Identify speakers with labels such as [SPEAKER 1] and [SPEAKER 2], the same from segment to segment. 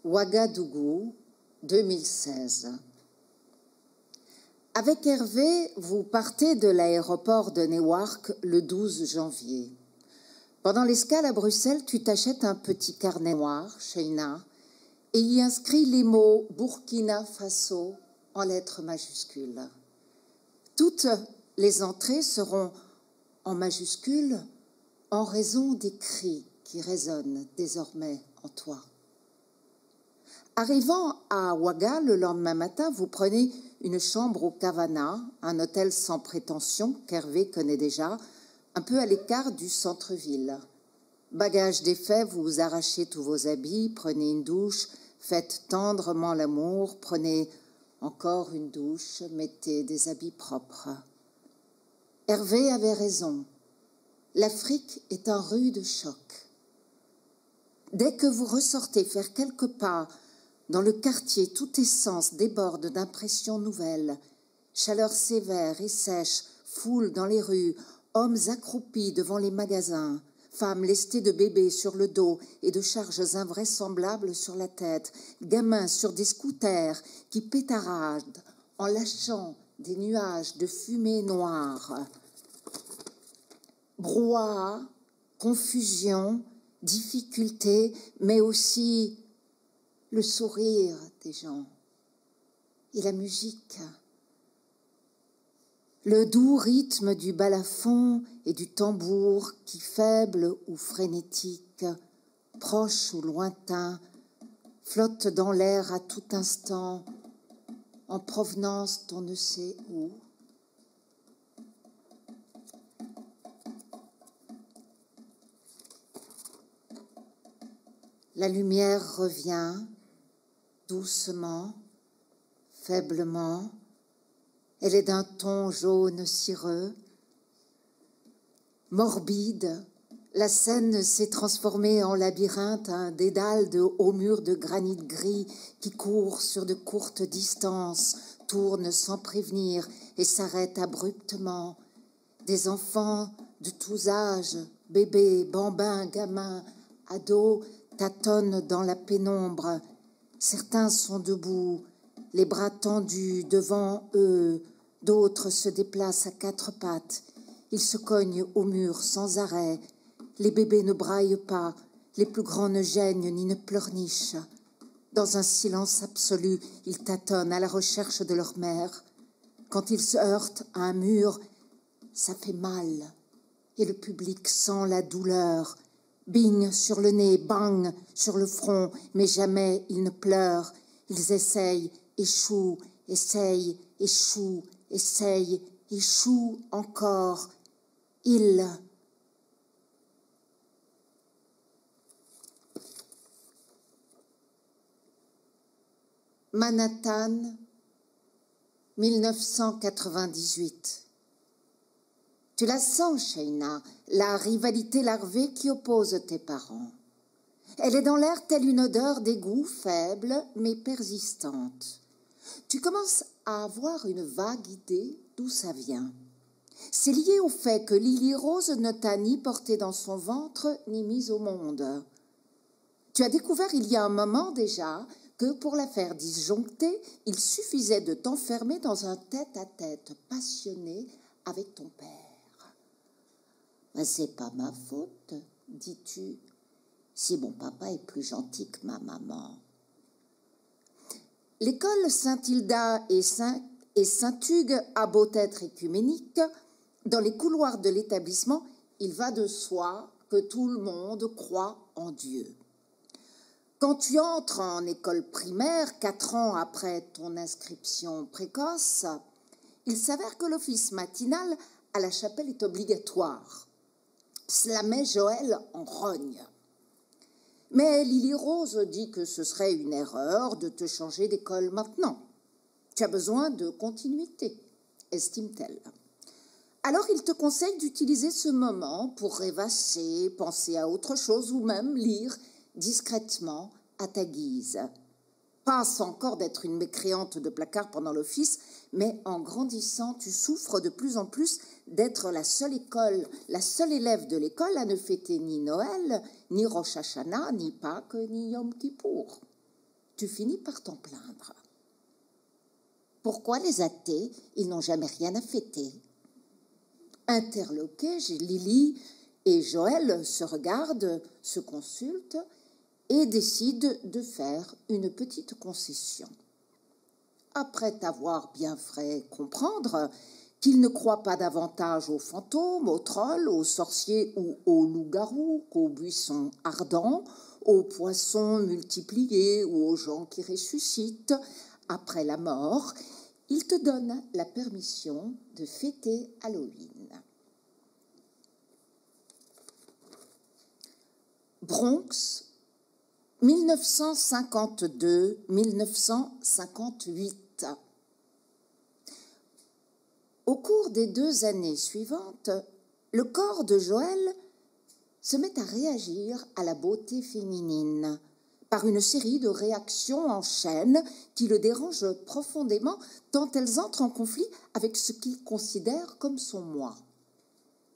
[SPEAKER 1] Ouagadougou, 2016. Avec Hervé, vous partez de l'aéroport de Newark le 12 janvier. Pendant l'escale à Bruxelles, tu t'achètes un petit carnet noir, Sheina, et y inscris les mots Burkina Faso en lettres majuscules. Toutes les entrées seront en majuscules en raison des cris qui résonnent désormais en toi. Arrivant à Ouaga le lendemain matin, vous prenez une chambre au Cavana, un hôtel sans prétention qu'Hervé connaît déjà, un peu à l'écart du centre-ville. Bagage défait, vous arrachez tous vos habits, prenez une douche, faites tendrement l'amour, prenez encore une douche, mettez des habits propres. Hervé avait raison. L'Afrique est un rude choc. Dès que vous ressortez faire quelques pas dans le quartier, toute essence déborde d'impressions nouvelles. Chaleur sévère et sèche, foule dans les rues, hommes accroupis devant les magasins, femmes lestées de bébés sur le dos et de charges invraisemblables sur la tête, gamins sur des scooters qui pétaradent en lâchant des nuages de fumée noire. Brouhaha, confusion, difficulté, mais aussi le sourire des gens et la musique. Le doux rythme du balafon et du tambour qui, faible ou frénétique, proche ou lointain, flotte dans l'air à tout instant, en provenance d'on ne sait où. La lumière revient doucement, faiblement. Elle est d'un ton jaune cireux. Morbide, la scène s'est transformée en labyrinthe, un dédale de hauts murs de granit gris qui court sur de courtes distances, tourne sans prévenir et s'arrête abruptement. Des enfants de tous âges, bébés, bambins, gamins, ados, tâtonnent dans la pénombre. Certains sont debout, les bras tendus devant eux, d'autres se déplacent à quatre pattes. Ils se cognent au mur sans arrêt. Les bébés ne braillent pas, les plus grands ne geignent ni ne pleurnichent. Dans un silence absolu, ils tâtonnent à la recherche de leur mère. Quand ils se heurtent à un mur, ça fait mal, et le public sent la douleur. Bing sur le nez, bang sur le front, mais jamais ils ne pleurent. Ils essayent, échouent, essayent, échouent, essayent, échouent encore. Ils... Manhattan, 1998. Tu la sens, Sheina, la rivalité larvée qui oppose tes parents. Elle est dans l'air telle une odeur d'égout faible mais persistante. Tu commences à avoir une vague idée d'où ça vient. C'est lié au fait que Lily Rose ne t'a ni porté dans son ventre ni mise au monde. Tu as découvert il y a un moment déjà que pour la faire disjoncter, il suffisait de t'enfermer dans un tête-à-tête passionné avec ton père. « C'est pas ma faute, dis-tu, si mon papa est plus gentil que ma maman. » L'école Saint-Hilda et Saint-Hugues a beau être écuménique, dans les couloirs de l'établissement, il va de soi que tout le monde croit en Dieu. Quand tu entres en école primaire, 4 ans après ton inscription précoce, il s'avère que l'office matinal à la chapelle est obligatoire. Cela met Joël en rogne. Mais Lily Rose dit que ce serait une erreur de te changer d'école maintenant. Tu as besoin de continuité, estime-t-elle. Alors il te conseille d'utiliser ce moment pour rêvasser, penser à autre chose ou même lire discrètement à ta guise. Passe encore d'être une mécréante de placard pendant l'office, mais en grandissant, tu souffres de plus en plus d'être la seule élève de l'école à ne fêter ni Noël, ni Rosh Hashanah, ni Pâques, ni Yom Kippour. tu finis par t'en plaindre. Pourquoi les athées, ils n'ont jamais rien à fêter? Interloqués, Lily et Joël se regardent, se consultent et décident de faire une petite concession. Après t'avoir bien fait comprendre qu'ils ne croient pas davantage aux fantômes, aux trolls, aux sorciers ou aux loups-garous qu'aux buissons ardents, aux poissons multipliés ou aux gens qui ressuscitent après la mort, ils te donnent la permission de fêter Halloween. Bronx, 1952-1958. Au cours des 2 années suivantes, le corps de Joël se met à réagir à la beauté féminine par une série de réactions en chaîne qui le dérangent profondément tant elles entrent en conflit avec ce qu'il considère comme son moi.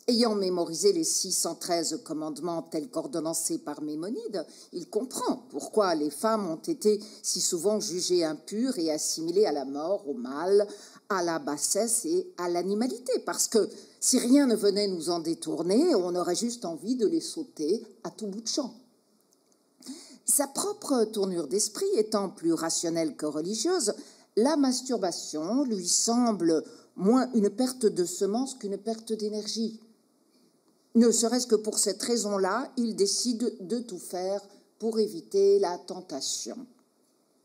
[SPEAKER 1] Ayant mémorisé les 613 commandements tels qu'ordonnancés par Maïmonide, il comprend pourquoi les femmes ont été si souvent jugées impures et assimilées à la mort, au mal, à la bassesse et à l'animalité, parce que si rien ne venait nous en détourner, on aurait juste envie de les sauter à tout bout de champ. Sa propre tournure d'esprit étant plus rationnelle que religieuse, la masturbation lui semble moins une perte de semences qu'une perte d'énergie. Ne serait-ce que pour cette raison-là, il décide de tout faire pour éviter la tentation.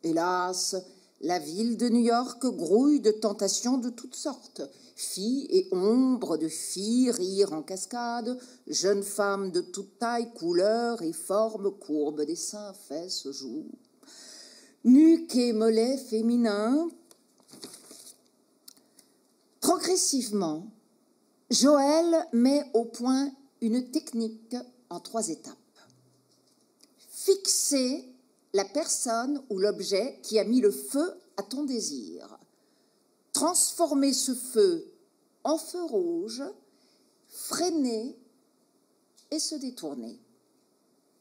[SPEAKER 1] Hélas, la ville de New York grouille de tentations de toutes sortes. Filles et ombres de filles rire en cascade, jeunes femmes de toute taille, couleur et forme, courbes des seins, fesses, joues. Nuques et mollets féminins. Progressivement, Joël met au point une technique en 3 étapes. Fixer la personne ou l'objet qui a mis le feu à ton désir. Transformer ce feu en feu rouge, freiner et se détourner.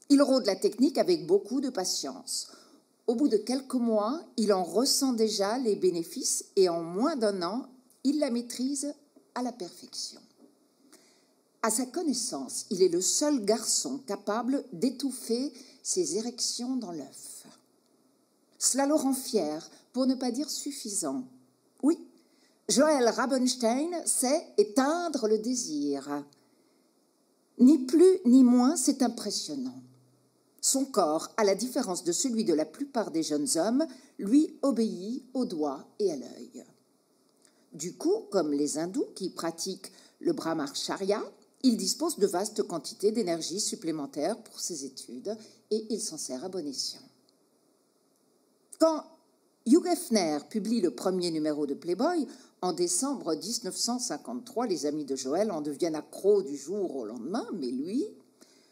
[SPEAKER 1] Il rôde la technique avec beaucoup de patience. Au bout de quelques mois, il en ressent déjà les bénéfices et en moins d'1 an, il la maîtrise à la perfection. À sa connaissance, il est le seul garçon capable d'étouffer ses érections dans l'œuf. Cela le rend fier, pour ne pas dire suffisant. Oui, Joël Rabenstein sait éteindre le désir. Ni plus ni moins, c'est impressionnant. Son corps, à la différence de celui de la plupart des jeunes hommes, lui obéit au doigt et à l'œil. Du coup, comme les hindous qui pratiquent le brahmacharya, il dispose de vastes quantités d'énergie supplémentaire pour ses études et il s'en sert à bon escient. Quand Hugh Hefner publie le premier numéro de Playboy, en décembre 1953, les amis de Joël en deviennent accros du jour au lendemain, mais lui,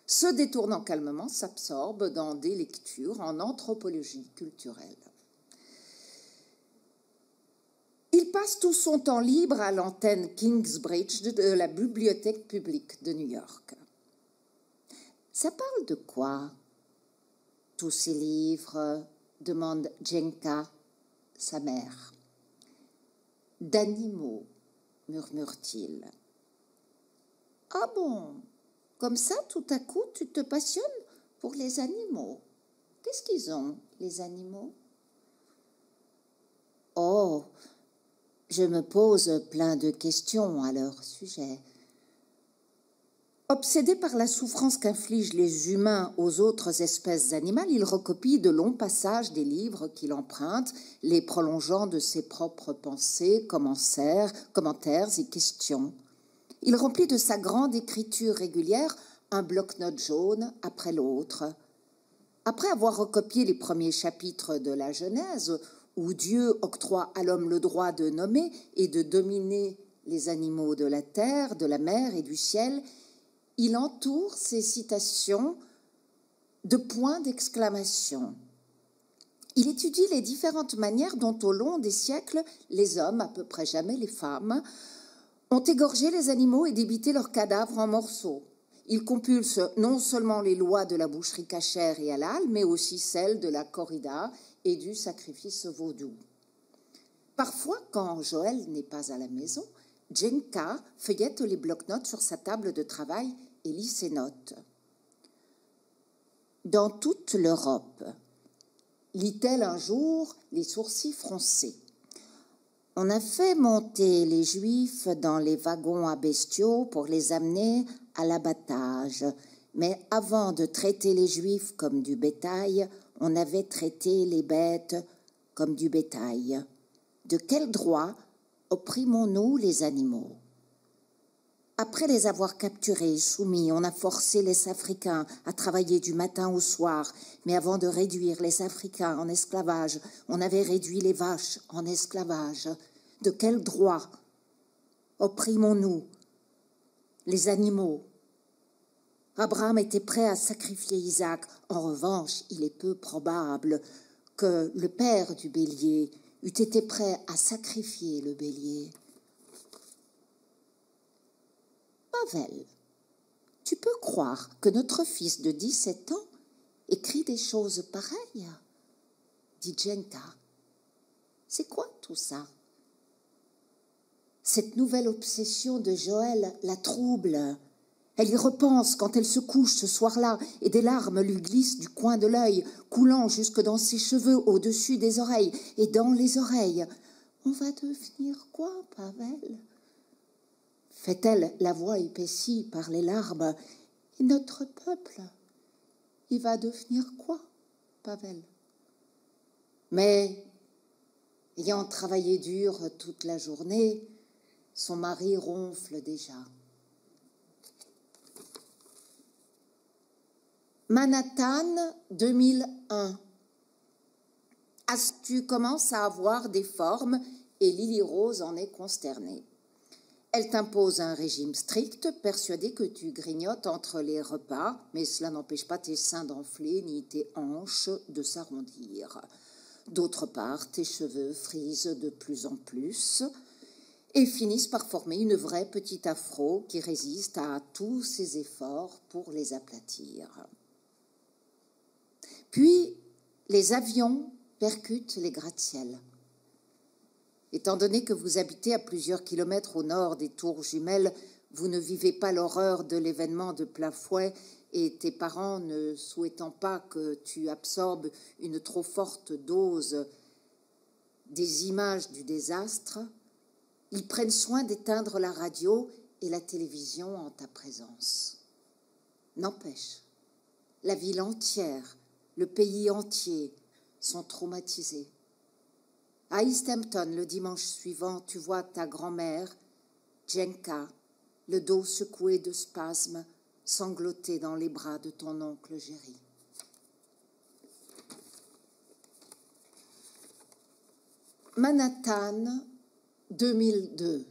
[SPEAKER 1] se détournant calmement, s'absorbe dans des lectures en anthropologie culturelle. Il passe tout son temps libre à l'antenne Kingsbridge de la Bibliothèque publique de New York. Ça parle de quoi, tous ces livres, demande Jenka, sa mère. D'animaux, murmure-t-il. Ah bon, comme ça, tout à coup, tu te passionnes pour les animaux. Qu'est-ce qu'ils ont, les animaux? Oh, je me pose plein de questions à leur sujet. Obsédé par la souffrance qu'infligent les humains aux autres espèces animales, il recopie de longs passages des livres qu'il emprunte, les prolongeant de ses propres pensées, commentaires et questions. Il remplit de sa grande écriture régulière un bloc-notes jaune après l'autre. Après avoir recopié les premiers chapitres de la Genèse, où Dieu octroie à l'homme le droit de nommer et de dominer les animaux de la terre, de la mer et du ciel, il entoure ces citations de points d'exclamation. Il étudie les différentes manières dont, au long des siècles, les hommes, à peu près jamais les femmes, ont égorgé les animaux et débité leurs cadavres en morceaux. Il compulse non seulement les lois de la boucherie cachère et halal, mais aussi celles de la corrida et du sacrifice vaudou. Parfois, quand Joël n'est pas à la maison, Jenka feuillette les bloc-notes sur sa table de travail et lit ses notes. Dans toute l'Europe, lit-elle un jour, les sourcils froncés. On a fait monter les Juifs dans les wagons à bestiaux pour les amener à l'abattage. Mais avant de traiter les Juifs comme du bétail, on avait traité les bêtes comme du bétail. De quel droit opprimons-nous les animaux? Après les avoir capturés, soumis, on a forcé les Africains à travailler du matin au soir. Mais avant de réduire les Africains en esclavage, on avait réduit les vaches en esclavage. De quel droit opprimons-nous les animaux? Abraham était prêt à sacrifier Isaac. En revanche, il est peu probable que le père du bélier eût été prêt à sacrifier le bélier. Pavel, tu peux croire que notre fils de 17 ans écrit des choses pareilles? Dit Jenka. C'est quoi tout ça? Cette nouvelle obsession de Joël la trouble. Elle y repense quand elle se couche ce soir-là et des larmes lui glissent du coin de l'œil, coulant jusque dans ses cheveux au-dessus des oreilles et dans les oreilles. On va devenir quoi, Pavel? Fait-elle, la voix épaissie par les larmes. Et notre peuple, il va devenir quoi, Pavel? Mais, ayant travaillé dur toute la journée, son mari ronfle déjà. Manhattan 2001. Tu commences à avoir des formes et Lily Rose en est consternée. Elle t'impose un régime strict, persuadée que tu grignotes entre les repas, mais cela n'empêche pas tes seins d'enfler ni tes hanches de s'arrondir. D'autre part, tes cheveux frisent de plus en plus et finissent par former une vraie petite afro qui résiste à tous ses efforts pour les aplatir. Puis, les avions percutent les gratte-ciel. Étant donné que vous habitez à plusieurs kilomètres au nord des tours jumelles, vous ne vivez pas l'horreur de l'événement de plein fouet et tes parents ne souhaitant pas que tu absorbes une trop forte dose des images du désastre, ils prennent soin d'éteindre la radio et la télévision en ta présence. N'empêche, la ville entière, le pays entier sont traumatisés. À East Hampton, le dimanche suivant, tu vois ta grand-mère, Jenka, le dos secoué de spasmes, sangloter dans les bras de ton oncle Jerry. Manhattan, 2002.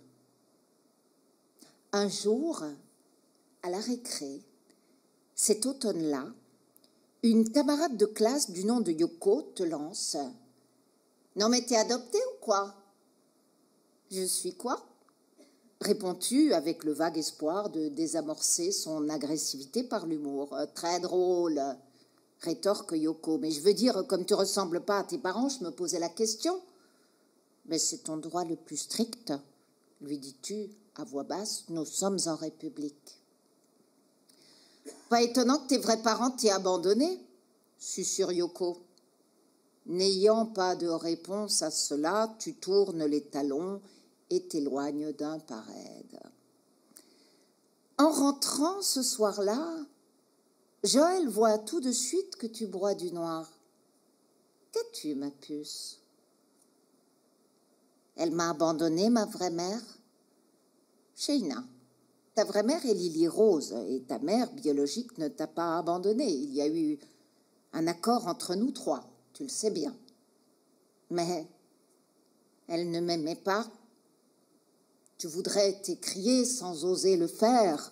[SPEAKER 1] Un jour, à la récré, cet automne-là, une camarade de classe du nom de Yoko te lance « Non mais t'es adoptée ou quoi ?»« Je suis quoi ?» réponds-tu avec le vague espoir de désamorcer son agressivité par l'humour. « Très drôle !» rétorque Yoko. « Mais je veux dire, comme tu ressembles pas à tes parents, je me posais la question. »« Mais c'est ton droit le plus strict, lui dis-tu à voix basse, nous sommes en République. » Pas étonnant que tes vrais parents t'aient abandonné, susurre Yoko. N'ayant pas de réponse à cela, tu tournes les talons et t'éloignes d'un pas raide. En rentrant ce soir-là, Joël voit tout de suite que tu broies du noir. Qu'as-tu, ma puce? Elle m'a abandonnée, ma vraie mère. Sheina, ta vraie mère est Lily Rose et ta mère biologique ne t'a pas abandonnée. Il y a eu un accord entre nous trois, tu le sais bien. Mais elle ne m'aimait pas. Tu voudrais t'écrier sans oser le faire.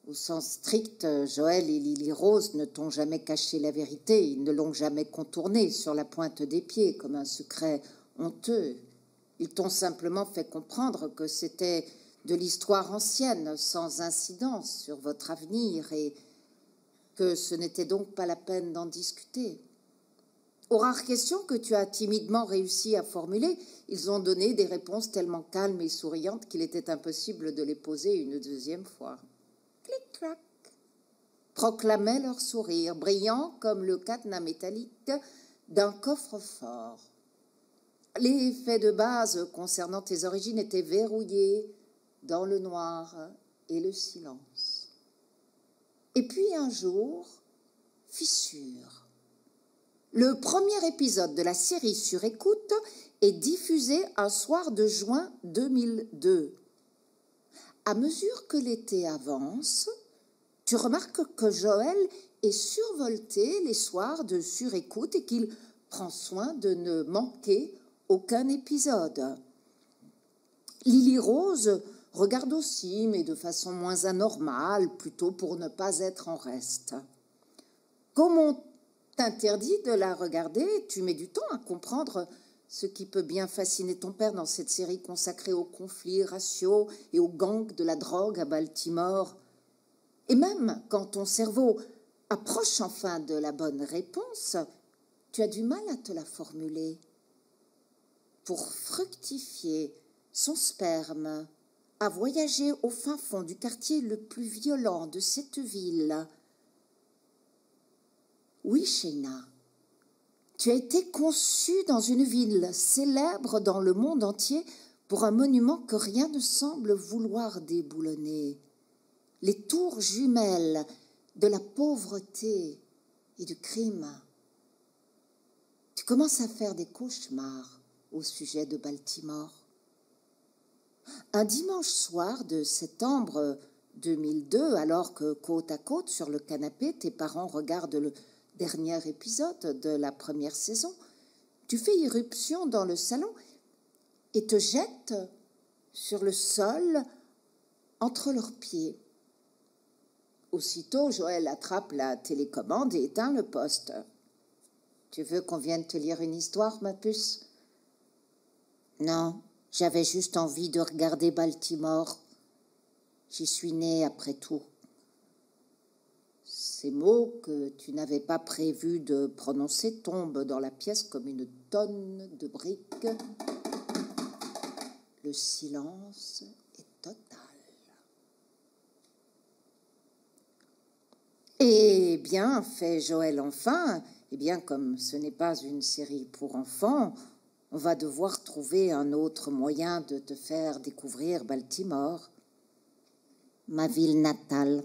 [SPEAKER 1] Au sens strict, Joël et Lily Rose ne t'ont jamais caché la vérité. Ils ne l'ont jamais contournée sur la pointe des pieds comme un secret honteux. Ils t'ont simplement fait comprendre que c'était de l'histoire ancienne, sans incidence sur votre avenir, et que ce n'était donc pas la peine d'en discuter. Aux rares questions que tu as timidement réussi à formuler, ils ont donné des réponses tellement calmes et souriantes qu'il était impossible de les poser une deuxième fois. Clic-clac, proclamaient leur sourire, brillant comme le cadenas métallique d'un coffre-fort. Les faits de base concernant tes origines étaient verrouillés dans le noir et le silence. Et puis un jour, fissure. Le premier épisode de la série Sur écoute est diffusé un soir de juin 2002. À mesure que l'été avance, tu remarques que Joël est survolté les soirs de Sur écoute et qu'il prend soin de ne manquer aucun épisode. Lily Rose regarde aussi, mais de façon moins anormale, plutôt pour ne pas être en reste. Comme on t'interdit de la regarder, tu mets du temps à comprendre ce qui peut bien fasciner ton père dans cette série consacrée aux conflits raciaux et aux gangs de la drogue à Baltimore. Et même quand ton cerveau approche enfin de la bonne réponse, tu as du mal à te la formuler. Pour fructifier, son sperme a voyagé au fin fond du quartier le plus violent de cette ville. Oui, Shayna, tu as été conçue dans une ville célèbre dans le monde entier pour un monument que rien ne semble vouloir déboulonner. Les tours jumelles de la pauvreté et du crime. Tu commences à faire des cauchemars au sujet de Baltimore. Un dimanche soir de septembre 2002, alors que côte à côte sur le canapé, tes parents regardent le dernier épisode de la première saison, tu fais irruption dans le salon et te jettes sur le sol entre leurs pieds. Aussitôt, Joël attrape la télécommande et éteint le poste. « Tu veux qu'on vienne te lire une histoire, ma puce ?»« Non, j'avais juste envie de regarder Baltimore. J'y suis née après tout. » Ces mots que tu n'avais pas prévu de prononcer tombent dans la pièce comme une tonne de briques. Le silence est total. Eh bien, fait Joël enfin, eh bien, comme ce n'est pas une série pour enfants, on va devoir trouver un autre moyen de te faire découvrir Baltimore. Ma ville natale.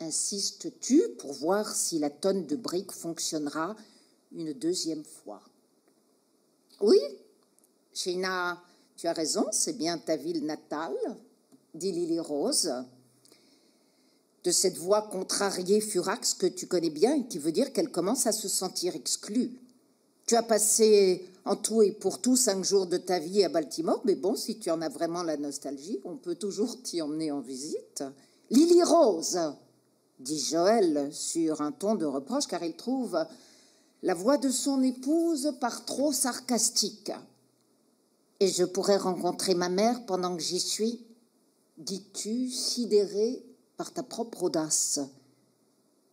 [SPEAKER 1] Insistes-tu pour voir si la tonne de briques fonctionnera une deuxième fois? Oui, Shayna, tu as raison, c'est bien ta ville natale, dit Lily Rose, de cette voix contrariée furax que tu connais bien et qui veut dire qu'elle commence à se sentir exclue. Tu as passé en tout et pour tout 5 jours de ta vie à Baltimore, mais bon, si tu en as vraiment la nostalgie, on peut toujours t'y emmener en visite. Lily Rose, dit Joël sur un ton de reproche, car il trouve la voix de son épouse par trop sarcastique. Et je pourrais rencontrer ma mère pendant que j'y suis, dis-tu, sidéré par ta propre audace.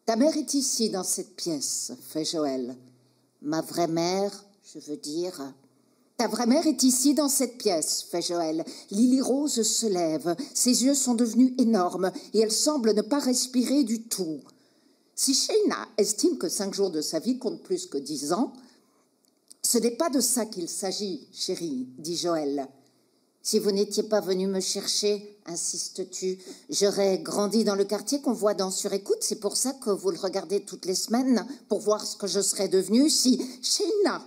[SPEAKER 1] Ta mère est ici, dans cette pièce, fait Joël. Ma vraie mère, je veux dire. Ta vraie mère est ici, dans cette pièce, fait Joël. Lily Rose se lève. Ses yeux sont devenus énormes et elle semble ne pas respirer du tout. Si Shayna estime que 5 jours de sa vie comptent plus que 10 ans, ce n'est pas de ça qu'il s'agit, chérie, dit Joël. Si vous n'étiez pas venu me chercher, insistes-tu, j'aurais grandi dans le quartier qu'on voit dans Sur écoute. C'est pour ça que vous le regardez toutes les semaines, pour voir ce que je serais devenue si... Shayna,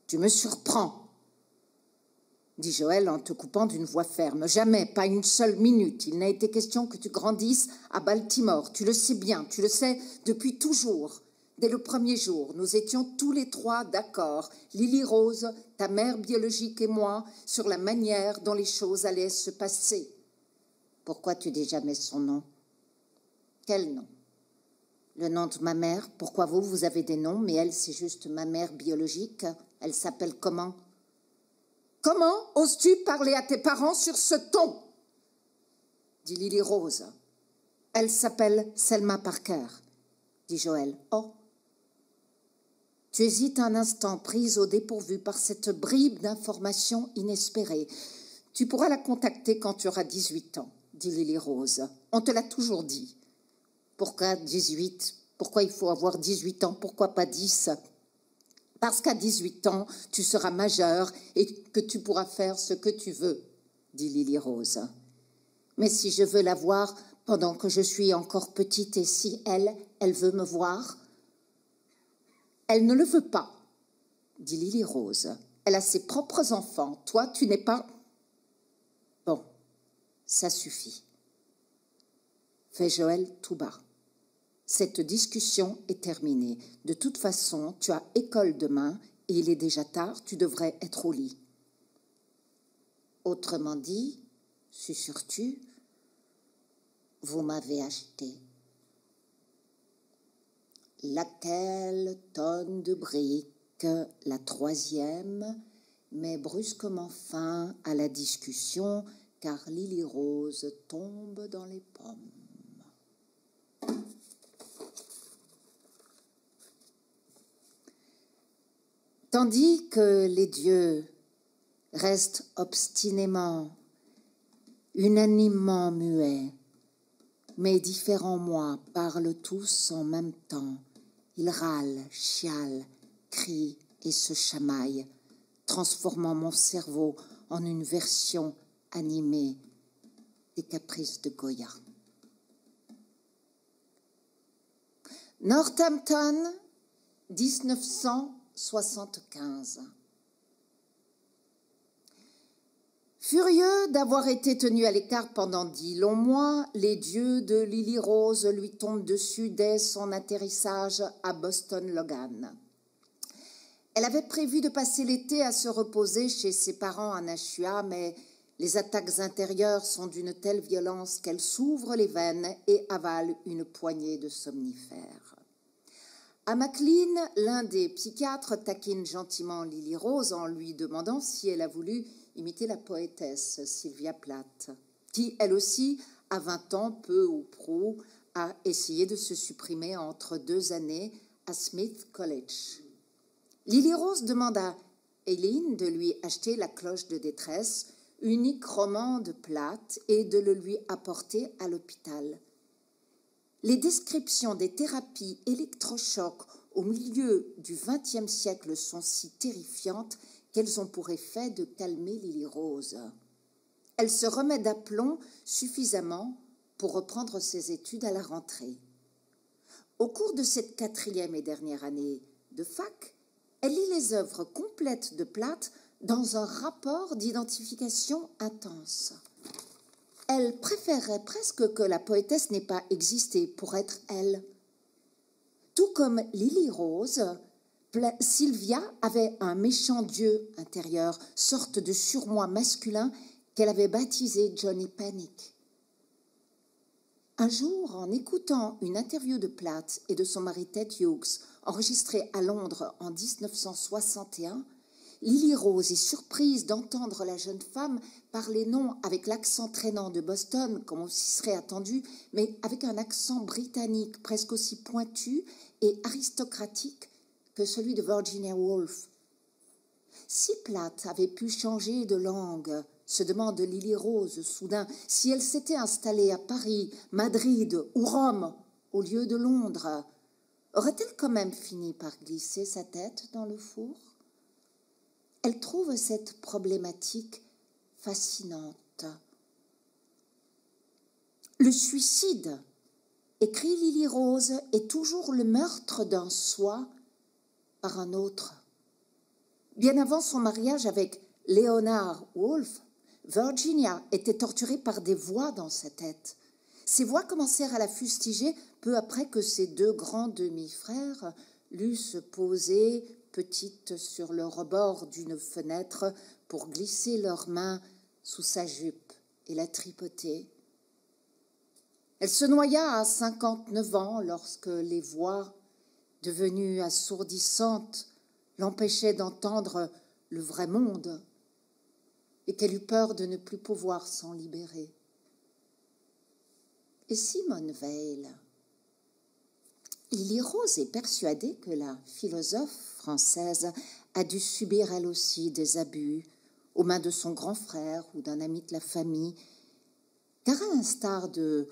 [SPEAKER 1] tu me surprends, dit Joël en te coupant d'une voix ferme. Jamais, pas une seule minute. Il n'a été question que tu grandisses à Baltimore. Tu le sais bien, tu le sais depuis toujours. Dès le premier jour, nous étions tous les 3 d'accord, Lily Rose, ta mère biologique et moi, sur la manière dont les choses allaient se passer. Pourquoi tu dis jamais son nom? Quel nom? Le nom de ma mère. Pourquoi vous avez des noms, mais elle, c'est juste ma mère biologique. Elle s'appelle comment? Comment oses-tu parler à tes parents sur ce ton? Dit Lily Rose. Elle s'appelle Selma Parker, dit Joël. Oh, Tu hésites un instant, prise au dépourvu par cette bribe d'informations inespérées. Tu pourras la contacter quand tu auras 18 ans, dit Lily Rose. On te l'a toujours dit. Pourquoi 18? Pourquoi il faut avoir 18 ans? Pourquoi pas 10? Parce qu'à 18 ans, tu seras majeur et que tu pourras faire ce que tu veux, dit Lily Rose. Mais si je veux la voir pendant que je suis encore petite et si elle veut me voir? Elle ne le veut pas, dit Lily Rose. Elle a ses propres enfants. Toi, tu n'es pas... Bon, ça suffit, fait Joël tout bas. Cette discussion est terminée. De toute façon, tu as école demain et il est déjà tard, tu devrais être au lit. Autrement dit, susurres-tu, vous m'avez acheté. Laquelle tonne de briques, la troisième, met brusquement fin à la discussion car Lily Rose tombe dans les pommes. Tandis que les dieux restent obstinément, unanimement muets, mais différents moi parlent tous en même temps. Ils râlent, chialent, crient et se chamaillent, transformant mon cerveau en une version animée des caprices de Goya. Northampton, 1975. Furieux d'avoir été tenu à l'écart pendant 10 longs mois, les dieux de Lily Rose lui tombent dessus dès son atterrissage à Boston Logan. Elle avait prévu de passer l'été à se reposer chez ses parents à Nashua, mais les attaques intérieures sont d'une telle violence qu'elle s'ouvre les veines et avale une poignée de somnifères. À McLean, l'un des psychiatres taquine gentiment Lily Rose en lui demandant si elle a voulu imiter la poétesse Sylvia Plath, qui, elle aussi, à 20 ans, peu ou prou, a essayé de se supprimer entre 2 années à Smith College. Lily Rose demande à Eileen de lui acheter La cloche de détresse, unique roman de Plath, et de le lui apporter à l'hôpital. Les descriptions des thérapies électrochocs au milieu du XXe siècle sont si terrifiantes qu'elles ont pour effet de calmer Lily Rose. Elle se remet d'aplomb suffisamment pour reprendre ses études à la rentrée. Au cours de cette 4e et dernière année de fac, elle lit les œuvres complètes de Plath dans un rapport d'identification intense. Elle préférerait presque que la poétesse n'ait pas existé pour être elle. Tout comme Lily Rose, Sylvia avait un méchant dieu intérieur, sorte de surmoi masculin qu'elle avait baptisé Johnny Panic. Un jour, en écoutant une interview de Plath et de son mari Ted Hughes, enregistrée à Londres en 1961, Lily Rose est surprise d'entendre la jeune femme parler non avec l'accent traînant de Boston, comme on s'y serait attendu, mais avec un accent britannique presque aussi pointu et aristocratique que celui de Virginia Woolf. Si Plath avait pu changer de langue, se demande Lily Rose soudain, si elle s'était installée à Paris, Madrid ou Rome au lieu de Londres, aurait-elle quand même fini par glisser sa tête dans le four? Elle trouve cette problématique fascinante. Le suicide, écrit Lily Rose, est toujours le meurtre d'un soi par un autre. Bien avant son mariage avec Leonard Woolf, Virginia était torturée par des voix dans sa tête. Ces voix commencèrent à la fustiger peu après que ses 2 grands demi-frères l'eussent posée petite sur le rebord d'une fenêtre pour glisser leurs mains sous sa jupe et la tripoter. Elle se noya à 59 ans lorsque les voix, devenues assourdissantes, l'empêchaient d'entendre le vrai monde et qu'elle eut peur de ne plus pouvoir s'en libérer. Et Simone Weil? Lily Rose est persuadée que la philosophe française a dû subir elle aussi des abus aux mains de son grand frère ou d'un ami de la famille, car à l'instar de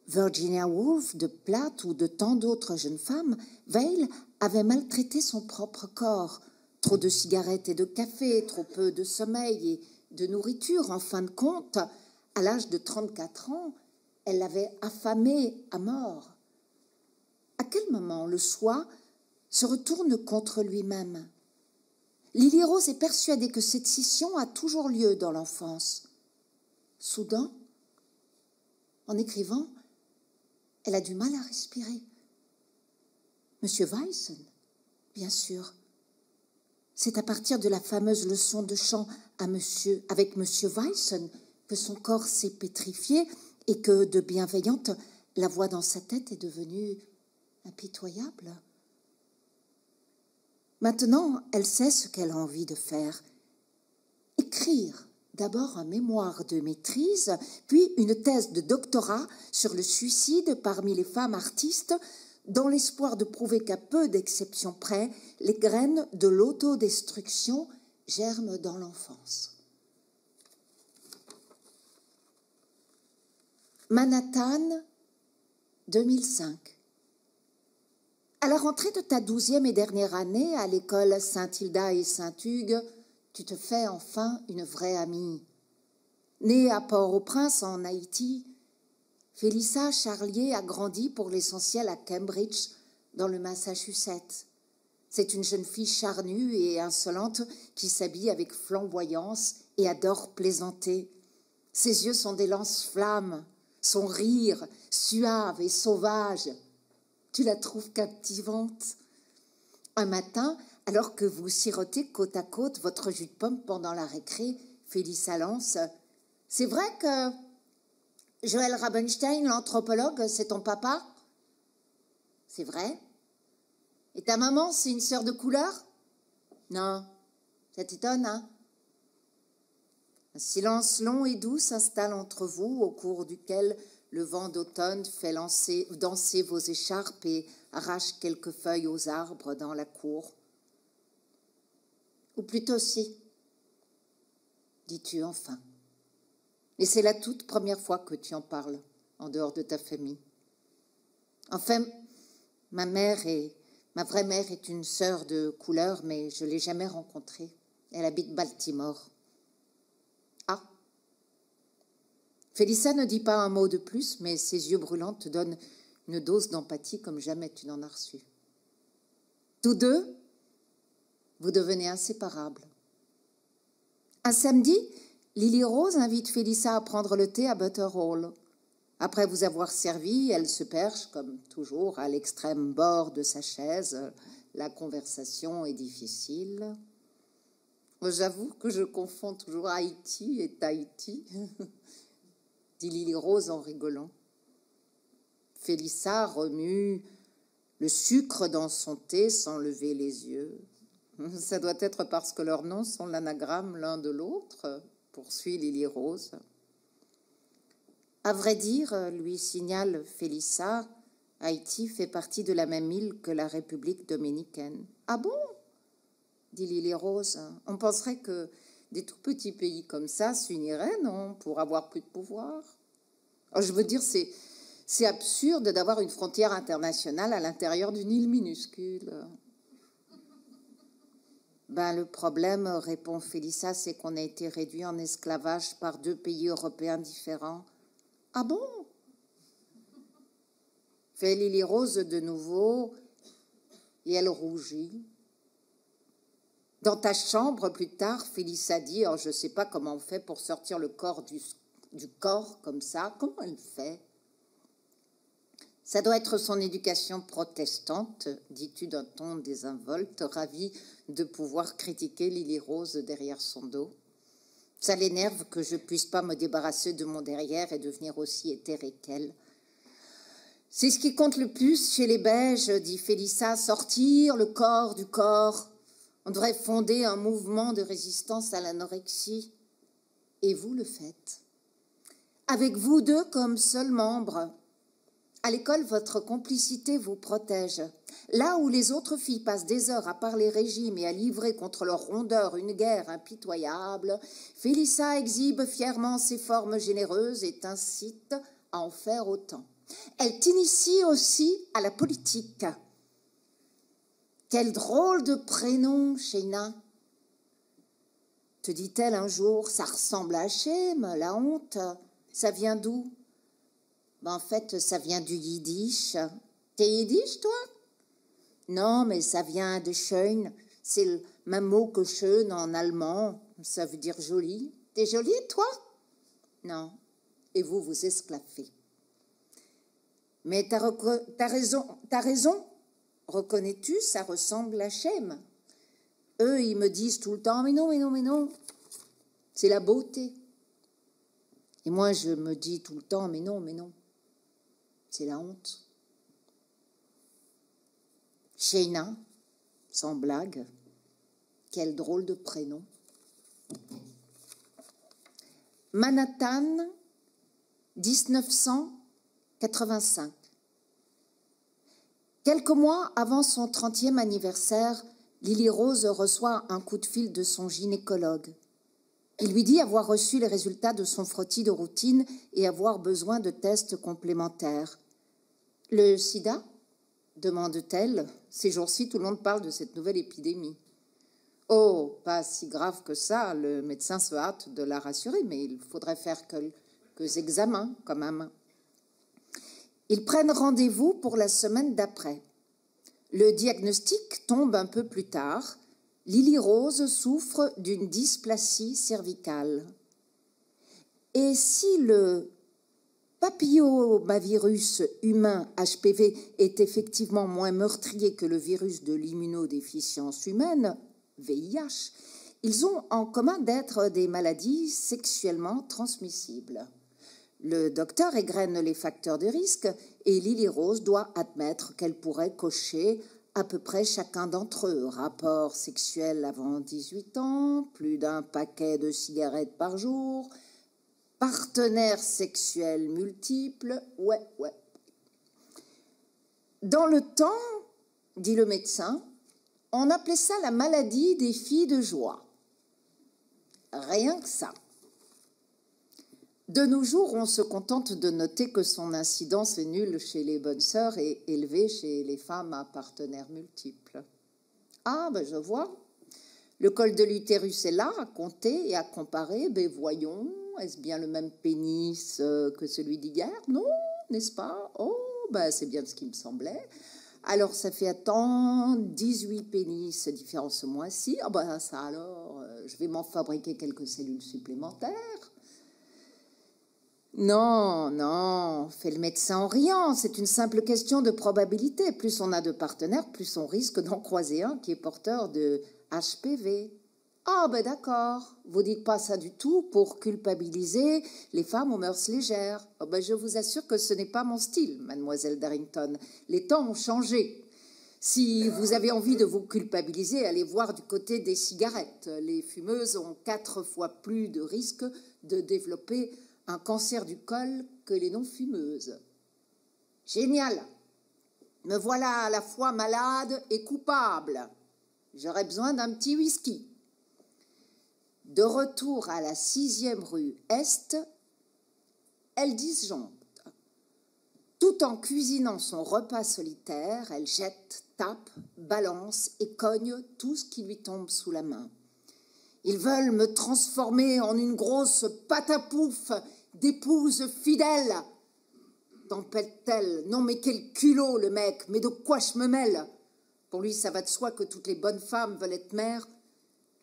[SPEAKER 1] Virginia Woolf, de Platt ou de tant d'autres jeunes femmes, Weil avait maltraité son propre corps. Trop de cigarettes et de café, trop peu de sommeil et de nourriture. En fin de compte, à l'âge de 34 ans, elle l'avait affamé à mort. À quel moment le soi se retourne contre lui-même? Lily Rose est persuadée que cette scission a toujours lieu dans l'enfance. Soudain, en écrivant, elle a du mal à respirer. Monsieur Weissen, bien sûr. C'est à partir de la fameuse leçon de chant avec Monsieur Weissen que son corps s'est pétrifié et que, de bienveillante, la voix dans sa tête est devenue impitoyable. Maintenant, elle sait ce qu'elle a envie de faire. Écrire d'abord un mémoire de maîtrise, puis une thèse de doctorat sur le suicide parmi les femmes artistes, dans l'espoir de prouver qu'à peu d'exceptions près, les graines de l'autodestruction germent dans l'enfance. Manhattan, 2005. À la rentrée de ta 12e et dernière année à l'école Saint-Hilda et Saint-Hugues, tu te fais enfin une vraie amie. Née à Port-au-Prince, en Haïti, Félissa Charlier a grandi pour l'essentiel à Cambridge, dans le Massachusetts. C'est une jeune fille charnue et insolente qui s'habille avec flamboyance et adore plaisanter. Ses yeux sont des lance-flammes, son rire suave et sauvage. Tu la trouves captivante. Un matin, alors que vous sirotez côte à côte votre jus de pomme pendant la récré, Félissa lance « C'est vrai que Joël Rabenstein, l'anthropologue, c'est ton papa ?»« C'est vrai. Et ta maman, c'est une sœur de couleur ?»« Non. Ça t'étonne, hein ?» Un silence long et doux s'installe entre vous, au cours duquel le vent d'automne fait danser vos écharpes et arrache quelques feuilles aux arbres dans la cour. Ou plutôt si, dis-tu enfin. Et c'est la toute première fois que tu en parles, en dehors de ta famille. Enfin, ma vraie mère est une sœur de couleur, mais je ne l'ai jamais rencontrée. Elle habite Baltimore. Ah. Félissa ne dit pas un mot de plus, mais ses yeux brûlants te donnent une dose d'empathie comme jamais tu n'en as reçu. Tous deux, vous devenez inséparables. Un samedi, Lily Rose invite Félissa à prendre le thé à Butter Hall. Après vous avoir servi, elle se perche, comme toujours, à l'extrême bord de sa chaise. La conversation est difficile. J'avoue que je confonds toujours Haïti et Tahiti, dit Lily Rose en rigolant. Félissa remue le sucre dans son thé sans lever les yeux. Ça doit être parce que leurs noms sont l'anagramme l'un de l'autre, poursuit Lily Rose. À vrai dire, lui signale Félissa, Haïti fait partie de la même île que la République dominicaine. Ah bon? Dit Lily Rose. On penserait que des tout petits pays comme ça s'uniraient, non, pour avoir plus de pouvoir. Alors, je veux dire, c'est absurde d'avoir une frontière internationale à l'intérieur d'une île minuscule. Ben, le problème, répond Félissa, c'est qu'on a été réduit en esclavage par 2 pays européens différents. Ah bon? Fait Lily Rose de nouveau, et elle rougit. Dans ta chambre, plus tard, Félissa dit, je ne sais pas comment on fait pour sortir le corps du corps comme ça. Comment elle fait? Ça doit être son éducation protestante, dis-tu d'un ton désinvolte, ravi de pouvoir critiquer Lily Rose derrière son dos. Ça l'énerve que je puisse pas me débarrasser de mon derrière et devenir aussi éthérée qu'elle. C'est ce qui compte le plus chez les Belges, dit Félissa, sortir le corps du corps. On devrait fonder un mouvement de résistance à l'anorexie. Et vous le faites. Avec vous deux comme seuls membres. À l'école, votre complicité vous protège. Là où les autres filles passent des heures à parler régime et à livrer contre leur rondeur une guerre impitoyable, Félissa exhibe fièrement ses formes généreuses et t'incite à en faire autant. Elle t'initie aussi à la politique. Quel drôle de prénom, Sheina, te dit-elle un jour. Ça ressemble à Hachem, la honte. Ça vient d'où? En fait, ça vient du yiddish. T'es yiddish, toi? Non, mais ça vient de schön. C'est le même mot que schön en allemand. Ça veut dire joli. T'es jolie, toi? Non. Et vous, vous esclaffez. Mais t'as raison. Reconnais-tu, ça ressemble à Hachem. Eux, ils me disent tout le temps, mais non. C'est la beauté. Et moi, je me dis tout le temps, mais non. C'est la honte. Sheina, sans blague, quel drôle de prénom. Manhattan, 1985. Quelques mois avant son 30e anniversaire, Lily Rose reçoit un coup de fil de son gynécologue. Il lui dit avoir reçu les résultats de son frottis de routine et avoir besoin de tests complémentaires. « Le sida ?» demande-t-elle. Ces jours-ci, tout le monde parle de cette nouvelle épidémie. « Oh, pas si grave que ça », le médecin se hâte de la rassurer, mais il faudrait faire quelques examens quand même. Ils prennent rendez-vous pour la semaine d'après. Le diagnostic tombe un peu plus tard. Lily Rose souffre d'une dysplasie cervicale. Et si le papillomavirus humain HPV est effectivement moins meurtrier que le virus de l'immunodéficience humaine, VIH, ils ont en commun d'être des maladies sexuellement transmissibles. Le docteur égrène les facteurs de risque et Lily Rose doit admettre qu'elle pourrait cocher à peu près chacun d'entre eux. Rapport sexuel avant 18 ans, plus d'un paquet de cigarettes par jour, partenaires sexuels multiples, ouais. Dans le temps, dit le médecin, on appelait ça la maladie des filles de joie. Rien que ça. De nos jours, on se contente de noter que son incidence est nulle chez les bonnes sœurs et élevée chez les femmes à partenaires multiples. Ah, ben je vois. Le col de l'utérus est là, à compter et à comparer. Ben voyons, est-ce bien le même pénis que celui d'hier? Non, n'est-ce pas? Oh, ben c'est bien ce qui me semblait. Alors, ça fait, 18 pénis différents ce mois-ci. Ah ben ça alors, je vais m'en fabriquer quelques cellules supplémentaires. Non, fait le médecin en riant, c'est une simple question de probabilité. Plus on a de partenaires, plus on risque d'en croiser un qui est porteur de HPV. Ah ben d'accord, vous dites pas ça du tout pour culpabiliser les femmes aux mœurs légères. Oh ben je vous assure que ce n'est pas mon style, mademoiselle Darrington. Les temps ont changé. Si vous avez envie de vous culpabiliser, allez voir du côté des cigarettes. Les fumeuses ont 4 fois plus de risques de développer un cancer du col que les non-fumeuses. Génial. Me voilà à la fois malade et coupable. J'aurais besoin d'un petit whisky. De retour à la 6e rue Est, elle disjoncte. Tout en cuisinant son repas solitaire, elle jette, tape, balance et cogne tout ce qui lui tombe sous la main. Ils veulent me transformer en une grosse pâte à pouf d'épouse fidèle. Tempête-t-elle. Non mais quel culot le mec, mais de quoi je me mêle? Pour lui, ça va de soi que toutes les bonnes femmes veulent être mères.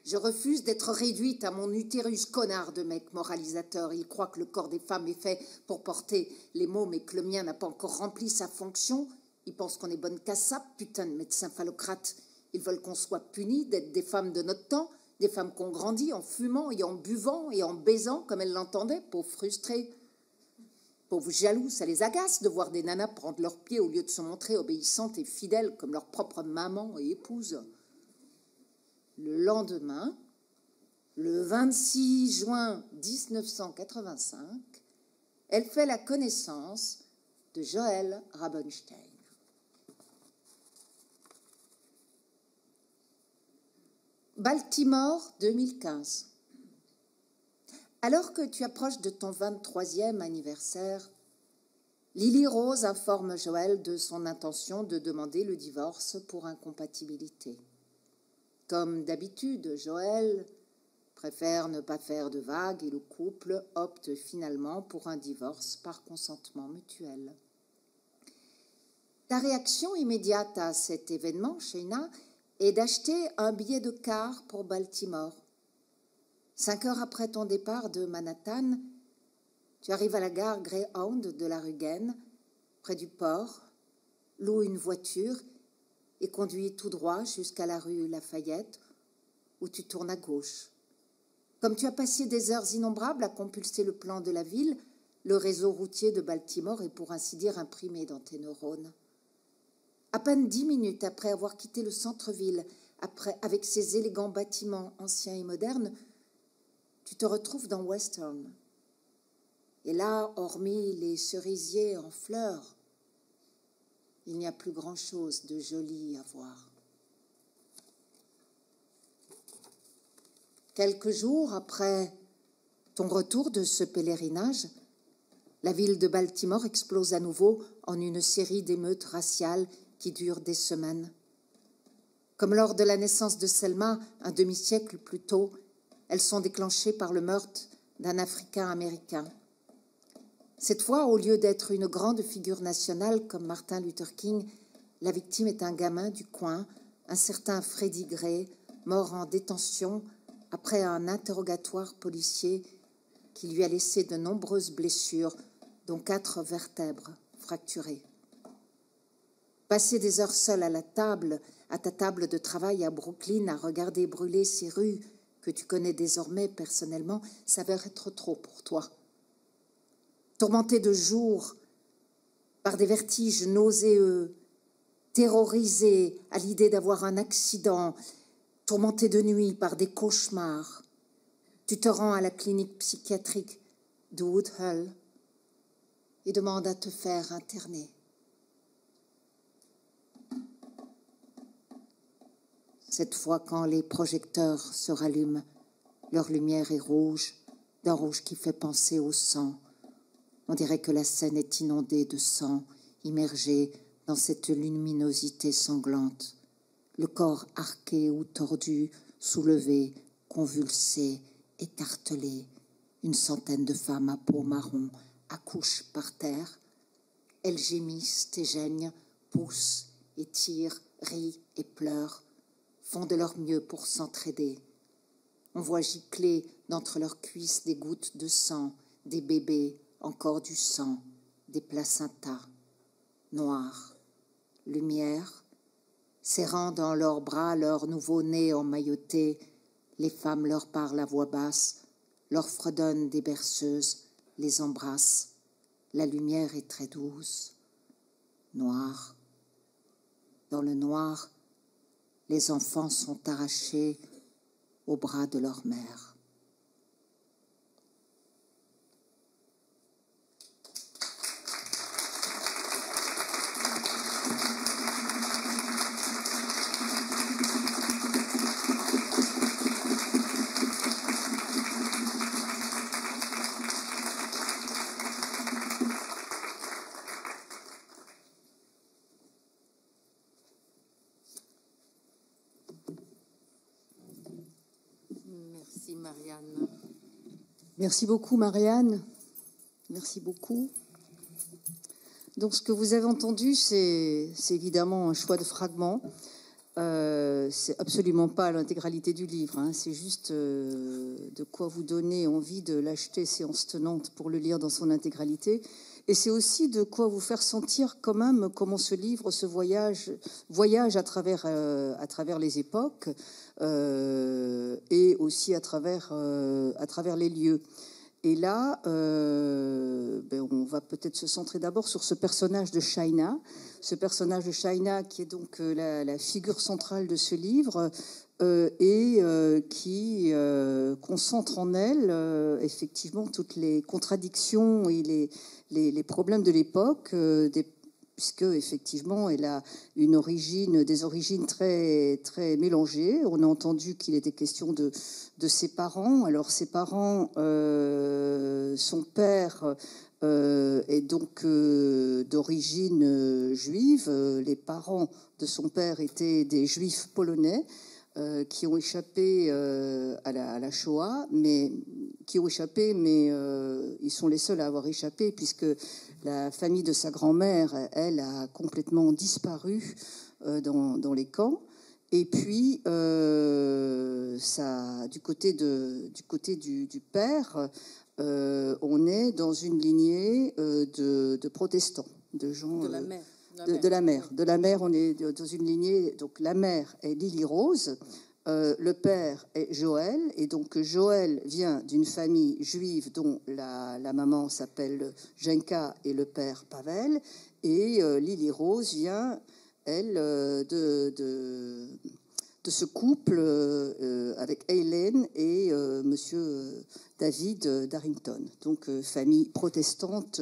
[SPEAKER 1] Je refuse d'être réduite à mon utérus, connard de mec moralisateur. Il croit que le corps des femmes est fait pour porter les mots, mais que le mien n'a pas encore rempli sa fonction. Ils pensent qu'on est bonne qu'à ça, putain de médecins phallocrates. Ils veulent qu'on soit punis d'être des femmes de notre temps, des femmes qu'on grandit en fumant et en buvant et en baisant, comme elles l'entendaient, pauvres frustrés. Pauvres jaloux, ça les agace de voir des nanas prendre leurs pieds au lieu de se montrer obéissantes et fidèles comme leur propre maman et épouse. Le lendemain, le 26 juin 1985, elle fait la connaissance de Joël Rabenstein. Baltimore 2015. Alors que tu approches de ton 23e anniversaire, Lily Rose informe Joël de son intention de demander le divorce pour incompatibilité. Comme d'habitude, Joël préfère ne pas faire de vagues et le couple opte finalement pour un divorce par consentement mutuel. Ta réaction immédiate à cet événement, Shayna, est d'acheter un billet de car pour Baltimore. 5 heures après ton départ de Manhattan, tu arrives à la gare Greyhound de la rue Gaine, près du port, loues une voiture et conduis tout droit jusqu'à la rue Lafayette, où tu tournes à gauche. Comme tu as passé des heures innombrables à compulser le plan de la ville, le réseau routier de Baltimore est pour ainsi dire imprimé dans tes neurones. À peine 10 minutes après avoir quitté le centre-ville, avec ses élégants bâtiments anciens et modernes, tu te retrouves dans Western. Et là, hormis les cerisiers en fleurs, il n'y a plus grand-chose de joli à voir. Quelques jours après ton retour de ce pèlerinage, la ville de Baltimore explose à nouveau en une série d'émeutes raciales qui durent des semaines. Comme lors de la naissance de Selma, un demi-siècle plus tôt, elles sont déclenchées par le meurtre d'un Africain-Américain. Cette fois, au lieu d'être une grande figure nationale comme Martin Luther King, la victime est un gamin du coin, un certain Freddie Gray, mort en détention après un interrogatoire policier qui lui a laissé de nombreuses blessures, dont 4 vertèbres fracturées. Passer des heures seul à ta table de travail à Brooklyn, à regarder brûler ces rues que tu connais désormais personnellement, s'avère être trop pour toi. Tourmenté de jour par des vertiges nauséeux, terrorisé à l'idée d'avoir un accident, tourmenté de nuit par des cauchemars, tu te rends à la clinique psychiatrique de Woodhull et demandes à te faire interner. Cette fois, quand les projecteurs se rallument, leur lumière est rouge, d'un rouge qui fait penser au sang. On dirait que la scène est inondée de sang, immergée dans cette luminosité sanglante. Le corps arqué ou tordu, soulevé, convulsé, écartelé. Une centaine de femmes à peau marron accouchent par terre. Elles gémissent et geignent, poussent et tirent, rient et pleurent, font de leur mieux pour s'entraider. On voit gicler d'entre leurs cuisses des gouttes de sang, des bébés, encore du sang, des placentas, noirs, lumière, serrant dans leurs bras leur nouveau-né emmailloté, les femmes leur parlent à voix basse, leur fredonnent des berceuses, les embrassent. La lumière est très douce, noire. Dans le noir, les enfants sont arrachés aux bras de leur mère.
[SPEAKER 2] Merci Marianne.
[SPEAKER 3] Merci beaucoup Marianne. Merci beaucoup. Donc ce que vous avez entendu, c'est évidemment un choix de fragments. C'est absolument pas l'intégralité du livre, hein. C'est juste de quoi vous donner envie de l'acheter séance tenante pour le lire dans son intégralité. Et c'est aussi de quoi vous faire sentir quand même comment ce livre, ce voyage à travers les époques et aussi à travers les lieux. Et là, on va peut-être se centrer d'abord sur ce personnage de Shaina. Ce personnage de Shaina qui est donc la figure centrale de ce livre et qui concentre en elle effectivement toutes les contradictions et les problèmes de l'époque, puisque effectivement elle a des origines très très mélangées. On a entendu qu'il était question de ses parents. Alors ses parents, son père est donc d'origine juive. Les parents de son père étaient des juifs polonais qui ont échappé à la Shoah, mais ils sont les seuls à avoir échappé, puisque la famille de sa grand-mère, elle, a complètement disparu dans les camps. Et puis, du côté du père, on est dans une lignée de protestants, de gens...
[SPEAKER 2] De la mère.
[SPEAKER 3] De la mère, on est dans une lignée. Donc la mère est Lily Rose, le père est Joël, et donc Joël vient d'une famille juive dont la maman s'appelle Jenka et le père Pavel, et Lily Rose vient, elle, de ce couple avec Hélène et monsieur David Darrington. Donc famille protestante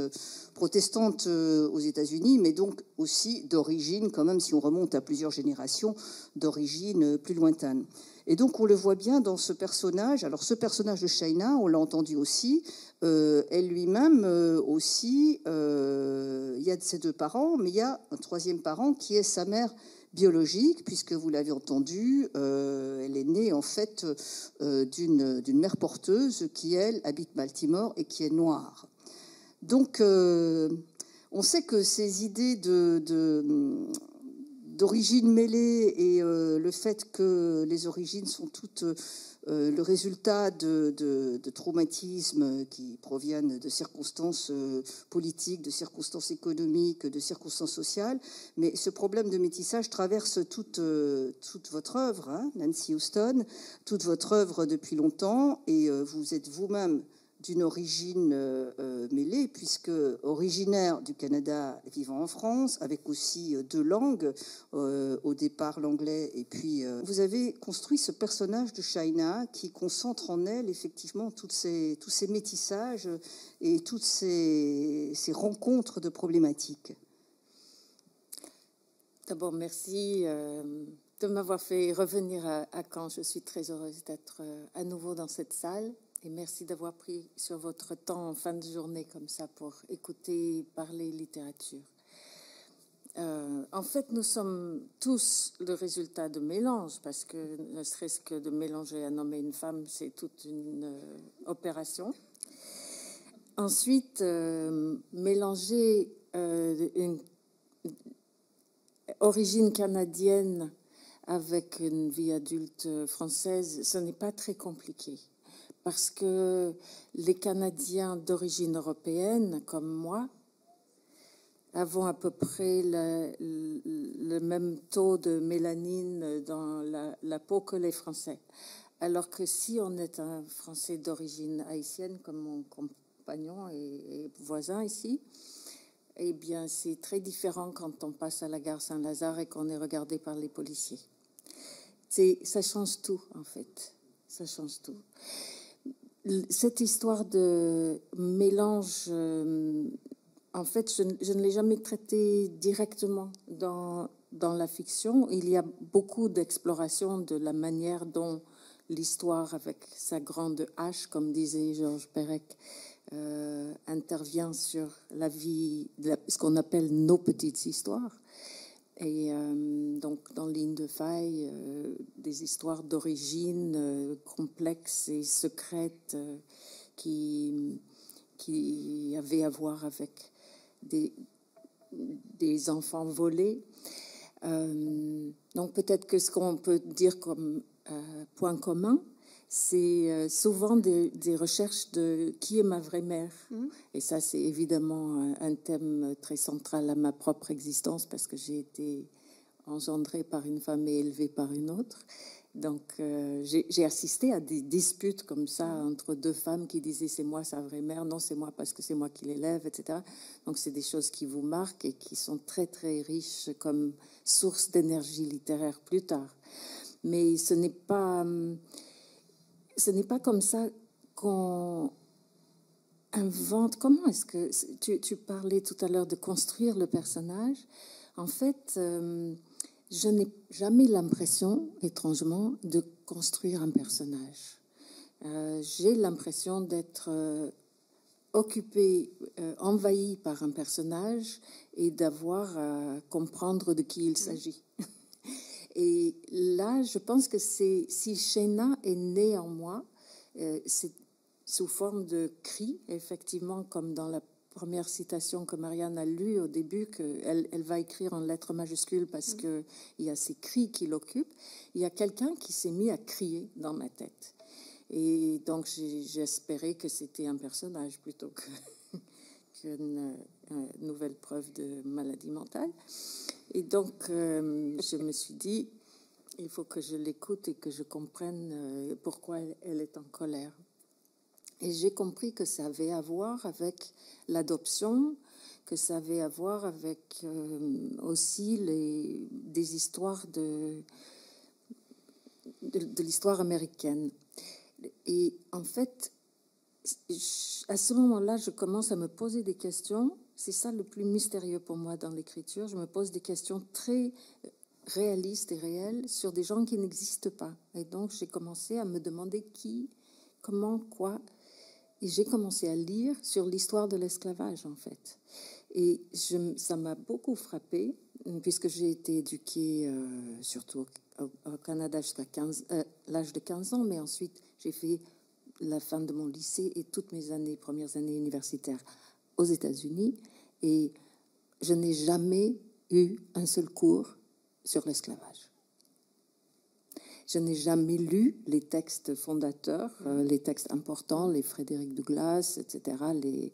[SPEAKER 3] aux États-Unis, mais donc aussi d'origine, quand même, si on remonte à plusieurs générations, d'origine plus lointaine. Et donc on le voit bien dans ce personnage. Alors ce personnage de Shaina, on l'a entendu aussi, elle lui-même aussi, il y a ses deux parents, mais il y a un troisième parent qui est sa mère biologique, puisque vous l'avez entendu, elle est née en fait d'une mère porteuse qui, elle, habite Baltimore et qui est noire. Donc, on sait que ces idées d'origine mêlée et le fait que les origines sont toutes le résultat de traumatismes qui proviennent de circonstances politiques, de circonstances économiques, de circonstances sociales. Mais ce problème de métissage traverse toute votre œuvre, hein, Nancy Houston, toute votre œuvre depuis longtemps, et vous êtes vous-même d'une origine mêlée, puisque originaire du Canada, vivant en France, avec aussi deux langues, au départ l'anglais, et puis vous avez construit ce personnage de Shaina qui concentre en elle effectivement tous ces métissages et toutes ces rencontres de problématiques.
[SPEAKER 2] D'abord, merci de m'avoir fait revenir à Caen. Je suis très heureuse d'être à nouveau dans cette salle. Et merci d'avoir pris sur votre temps en fin de journée comme ça pour écouter parler littérature. En fait, nous sommes tous le résultat de mélange, parce que ne serait-ce que de mélanger un homme et une femme, c'est toute une opération. Ensuite, mélanger une origine canadienne avec une vie adulte française, ce n'est pas très compliqué. Parce que les Canadiens d'origine européenne, comme moi, avons à peu près le même taux de mélanine dans la peau que les Français. Alors que si on est un Français d'origine haïtienne, comme mon compagnon et voisin ici, eh bien, c'est très différent quand on passe à la gare Saint-Lazare et qu'on est regardé par les policiers. Ça change tout, en fait. Ça change tout. Cette histoire de mélange, en fait, je ne l'ai jamais traitée directement dans la fiction. Il y a beaucoup d'exploration de la manière dont l'histoire, avec sa grande H, comme disait Georges Perec, intervient sur la vie, ce qu'on appelle nos petites histoires. Et donc, dans Ligne de faille, des histoires d'origine complexes et secrètes qui avaient à voir avec des enfants volés. Donc, peut-être que ce qu'on peut dire comme point commun, c'est souvent des recherches de qui est ma vraie mère. Et ça, c'est évidemment un thème très central à ma propre existence, parce que j'ai été engendrée par une femme et élevée par une autre. Donc, j'ai assisté à des disputes comme ça entre deux femmes qui disaient c'est moi sa vraie mère, non c'est moi parce que c'est moi qui l'élève, etc. Donc, c'est des choses qui vous marquent et qui sont très très riches comme source d'énergie littéraire plus tard. Mais ce n'est pas comme ça qu'on invente. Comment est-ce que tu parlais tout à l'heure de construire le personnage? En fait, je n'ai jamais l'impression, étrangement, de construire un personnage. J'ai l'impression d'être occupée, envahie par un personnage et d'avoir à comprendre de qui il s'agit. Et là, je pense que si Shaina est née en moi, c'est sous forme de cri, effectivement, comme dans la première citation que Marianne a lue au début, qu'elle va écrire en lettres majuscules parce qu'il y a ces cris qui l'occupent. Il y a quelqu'un qui s'est mis à crier dans ma tête. Et donc, j'espérais que c'était un personnage plutôt qu'une nouvelle preuve de maladie mentale. Et donc, je me suis dit, il faut que je l'écoute et que je comprenne pourquoi elle est en colère. Et j'ai compris que ça avait à voir avec l'adoption, que ça avait à voir avec aussi des histoires de l'histoire américaine. Et en fait, à ce moment-là, je commence à me poser des questions. C'est ça le plus mystérieux pour moi dans l'écriture. Je me pose des questions très réalistes et réelles sur des gens qui n'existent pas. Et donc, j'ai commencé à me demander qui, comment, quoi. Et j'ai commencé à lire sur l'histoire de l'esclavage, en fait. Et ça m'a beaucoup frappée, puisque j'ai été éduquée surtout au Canada jusqu'à l'âge de 15 ans, mais ensuite j'ai fait la fin de mon lycée et toutes mes premières années universitaires aux États-Unis. Et je n'ai jamais eu un seul cours sur l'esclavage. Je n'ai jamais lu les textes fondateurs, les textes importants, les Frédéric Douglass, etc., les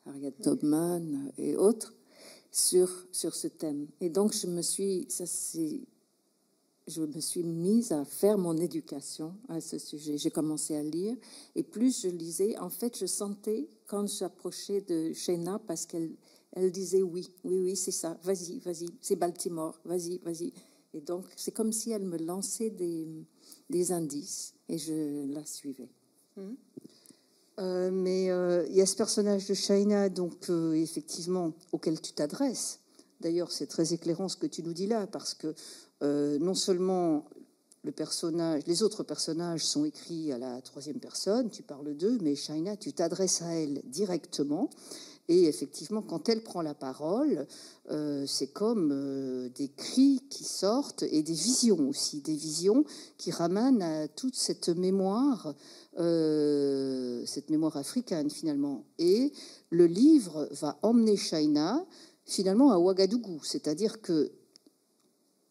[SPEAKER 2] Harriet Tubman et autres, sur ce thème. Et donc, je me suis mise à faire mon éducation à ce sujet. J'ai commencé à lire, et plus je lisais, en fait, je sentais, quand j'approchais de Shaina, parce qu'elle disait oui, c'est ça, vas-y, c'est Baltimore, vas-y. Et donc, c'est comme si elle me lançait des indices et je la suivais.
[SPEAKER 3] Mais il y a ce personnage de Shaina, donc effectivement, auquel tu t'adresses. D'ailleurs, c'est très éclairant ce que tu nous dis là, parce que non seulement les autres personnages sont écrits à la troisième personne, tu parles d'eux, mais Shaina, tu t'adresses à elle directement. Et effectivement, quand elle prend la parole, c'est comme des cris qui sortent et des visions aussi, des visions qui ramènent à toute cette mémoire africaine finalement. Et le livre va emmener Shaina finalement à Ouagadougou, c'est-à-dire que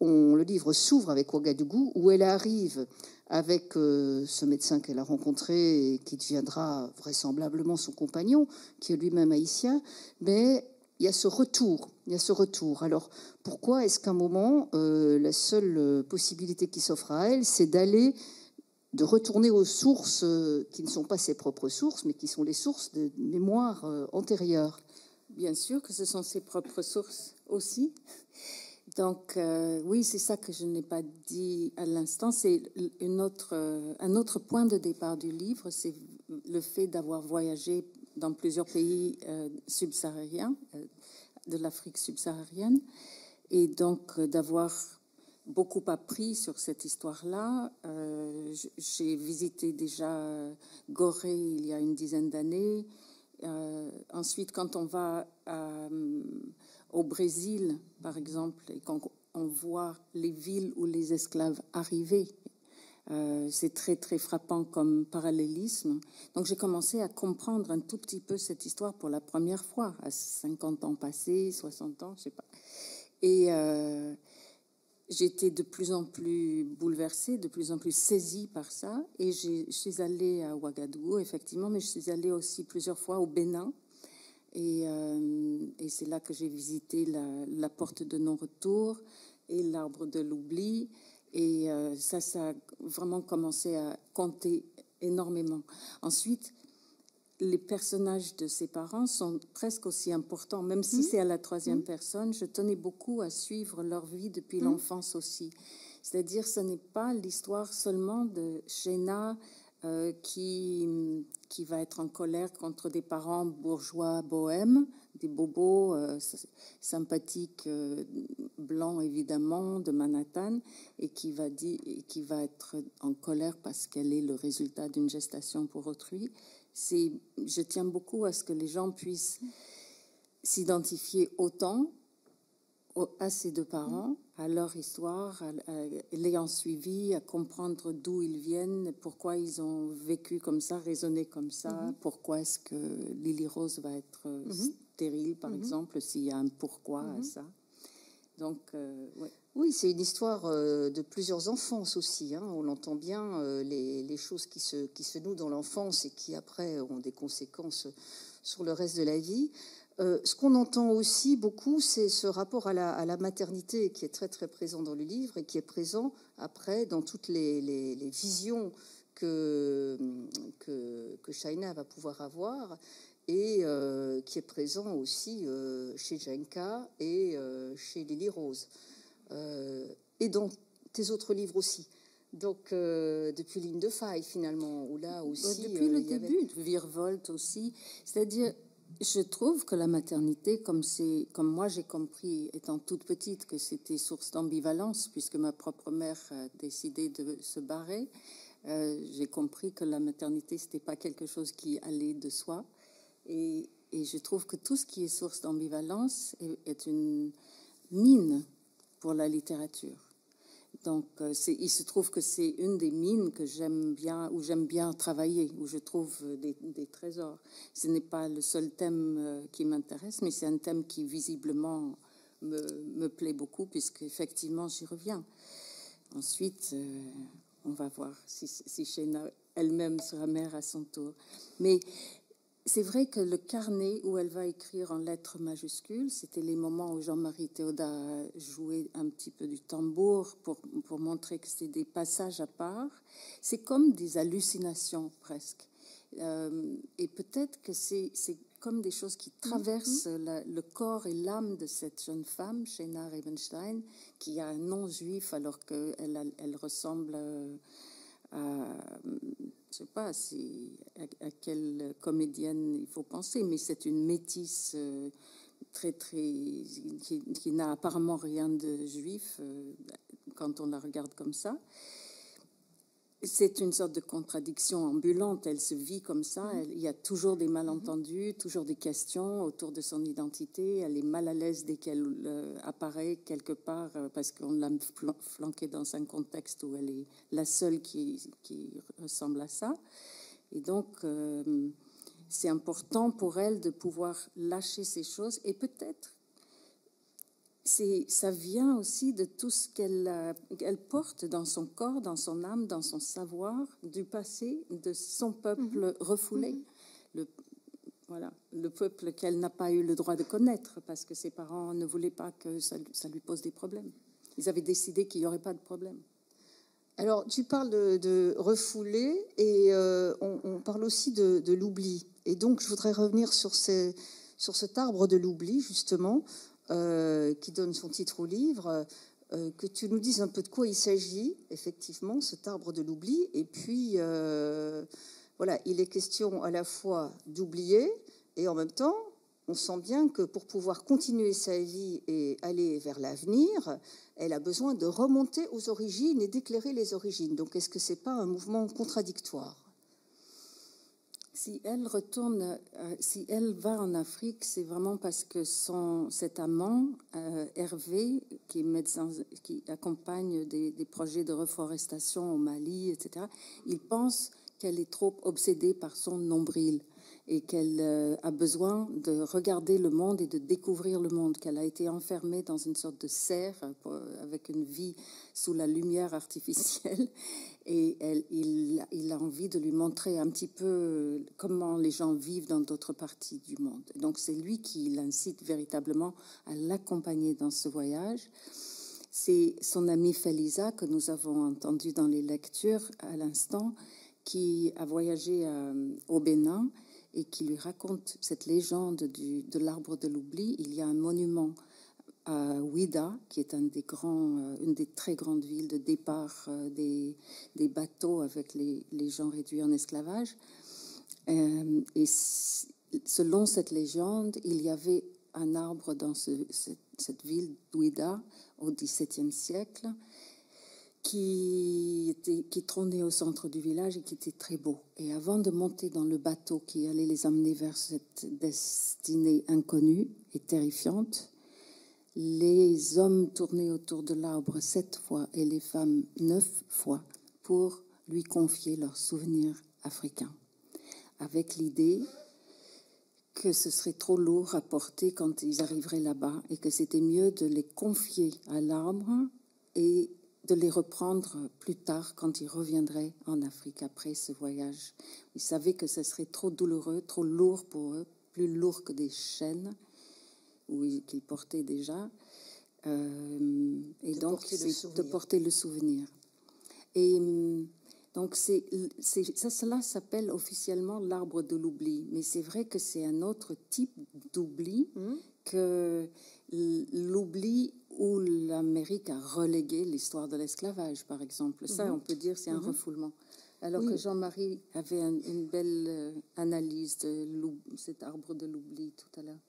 [SPEAKER 3] le livre s'ouvre avec Ouagadougou, où elle arrive avec ce médecin qu'elle a rencontré et qui deviendra vraisemblablement son compagnon, qui est lui-même haïtien, mais il y a ce retour. Alors, pourquoi est-ce qu'à un moment, la seule possibilité qui s'offre à elle, c'est de retourner aux sources qui ne sont pas ses propres sources, mais qui sont les sources de mémoire antérieures?
[SPEAKER 2] Bien sûr que ce sont ses propres sources aussi. Donc, oui, c'est ça que je n'ai pas dit à l'instant. C'est un autre point de départ du livre, c'est le fait d'avoir voyagé dans plusieurs pays subsahariens, de l'Afrique subsaharienne, et donc d'avoir beaucoup appris sur cette histoire-là. J'ai visité déjà Gorée il y a une dizaine d'années. Ensuite, quand on va au Brésil, par exemple, et quand on voit les villes où les esclaves arrivaient, c'est très, très frappant comme parallélisme. Donc, j'ai commencé à comprendre un tout petit peu cette histoire pour la première fois, à 50 ans passés, 60 ans, je sais pas. Et j'étais de plus en plus bouleversée, de plus en plus saisie par ça. Et je suis allée à Ouagadougou, effectivement, mais je suis allée aussi plusieurs fois au Bénin. Et c'est là que j'ai visité la porte de non-retour et l'arbre de l'oubli. Et ça a vraiment commencé à compter énormément. Ensuite, les personnages de ses parents sont presque aussi importants, même si c'est à la troisième personne. Je tenais beaucoup à suivre leur vie depuis l'enfance aussi. C'est-à-dire, ce n'est pas l'histoire seulement de Sheena qui va être en colère contre des parents bourgeois bohèmes, des bobos sympathiques, blancs évidemment, de Manhattan, et qui va être en colère parce qu'elle est le résultat d'une gestation pour autrui. Je tiens beaucoup à ce que les gens puissent s'identifier autant à ces deux parents, à leur histoire, l'ayant suivi, à comprendre d'où ils viennent, pourquoi ils ont vécu comme ça, raisonné comme ça, pourquoi est-ce que Lily Rose va être stérile, par exemple, s'il y a un pourquoi à ça. Donc, ouais.
[SPEAKER 3] Oui, c'est une histoire de plusieurs enfances aussi. Hein. On l'entend bien, les choses qui se nouent dans l'enfance et qui après ont des conséquences sur le reste de la vie. Ce qu'on entend aussi beaucoup, c'est ce rapport à la maternité qui est très très présent dans le livre et qui est présent après dans toutes les visions que Shaina va pouvoir avoir et qui est présent aussi chez Jenka et chez Lily Rose. Et dans tes autres livres aussi. Donc, depuis Ligne de Faille, finalement, où là aussi...
[SPEAKER 2] Depuis le début de Virevolte aussi. C'est-à-dire, je trouve que la maternité, comme moi j'ai compris, étant toute petite, que c'était source d'ambivalence, puisque ma propre mère a décidé de se barrer, j'ai compris que la maternité, c'était pas quelque chose qui allait de soi. Et je trouve que tout ce qui est source d'ambivalence est une mine pour la littérature. Donc, il se trouve que c'est une des mines que j'aime bien, où j'aime bien travailler, où je trouve des trésors. Ce n'est pas le seul thème qui m'intéresse, mais c'est un thème qui visiblement me plaît beaucoup, puisque effectivement j'y reviens. Ensuite, on va voir si Sheena elle-même sera mère à son tour. Mais c'est vrai que le carnet où elle va écrire en lettres majuscules, c'était les moments où Jean-Marie Théodat jouait un petit peu du tambour pour montrer que c'était des passages à part. C'est comme des hallucinations presque. Et peut-être que c'est comme des choses qui traversent le corps et l'âme de cette jeune femme, Sheena Ravenstein, qui a un nom juif alors qu'elle ressemble à... Je ne sais pas à quelle comédienne il faut penser, mais c'est une métisse qui n'a apparemment rien de juif quand on la regarde comme ça. C'est une sorte de contradiction ambulante. Elle se vit comme ça. Il y a toujours des malentendus, toujours des questions autour de son identité. Elle est mal à l'aise dès qu'elle apparaît quelque part parce qu'on l'a flanquée dans un contexte où elle est la seule qui ressemble à ça. Et donc, c'est important pour elle de pouvoir lâcher ces choses. Et peut-être, ça vient aussi de tout ce qu'elle porte dans son corps, dans son âme, dans son savoir du passé, de son peuple refoulé. Le peuple qu'elle n'a pas eu le droit de connaître parce que ses parents ne voulaient pas que ça lui pose des problèmes. Ils avaient décidé qu'il n'y aurait pas de problème.
[SPEAKER 3] Alors, tu parles de refoulé et on parle aussi de l'oubli. Et donc, je voudrais revenir sur cet arbre de l'oubli, justement, qui donne son titre au livre, que tu nous dises un peu de quoi il s'agit, effectivement, cet arbre de l'oubli. Et puis, voilà, il est question à la fois d'oublier et en même temps, on sent bien que pour pouvoir continuer sa vie et aller vers l'avenir, elle a besoin de remonter aux origines et d'éclairer les origines. Donc, est-ce que ce n'est pas un mouvement contradictoire ?
[SPEAKER 2] Si elle va en Afrique, c'est vraiment parce que cet amant, Hervé, qui est médecin, qui accompagne des projets de reforestation au Mali, etc., il pense qu'elle est trop obsédée par son nombril et qu'elle a besoin de regarder le monde et de découvrir le monde, qu'elle a été enfermée dans une sorte de serre avec une vie sous la lumière artificielle. Et il a envie de lui montrer un petit peu comment les gens vivent dans d'autres parties du monde. Donc c'est lui qui l'incite véritablement à l'accompagner dans ce voyage. c'est son amie Felisa, que nous avons entendu dans les lectures à l'instant, qui a voyagé au Bénin et qui lui raconte cette légende de l'arbre de l'oubli. Il y a un monument à Ouida, qui est une des très grandes villes de départ des bateaux avec les gens réduits en esclavage. Et selon cette légende, il y avait un arbre dans cette ville d'Ouida au XVIIe siècle qui trônait au centre du village et qui était très beau. Et avant de monter dans le bateau qui allait les amener vers cette destinée inconnue et terrifiante, les hommes tournaient autour de l'arbre 7 fois et les femmes 9 fois pour lui confier leurs souvenirs africains, avec l'idée que ce serait trop lourd à porter quand ils arriveraient là-bas et que c'était mieux de les confier à l'arbre et de les reprendre plus tard quand ils reviendraient en Afrique après ce voyage. Ils savaient que ce serait trop douloureux, trop lourd pour eux, plus lourd que des chaînes qu'ils portaient déjà, et donc c'est de porter le souvenir. Et donc cela s'appelle officiellement l'arbre de l'oubli, mais c'est vrai que c'est un autre type d'oubli que l'oubli où l'Amérique a relégué l'histoire de l'esclavage, par exemple. Ça, on peut dire, c'est un refoulement. Alors que Jean-Marie avait une belle analyse de cet arbre de l'oubli tout à l'heure.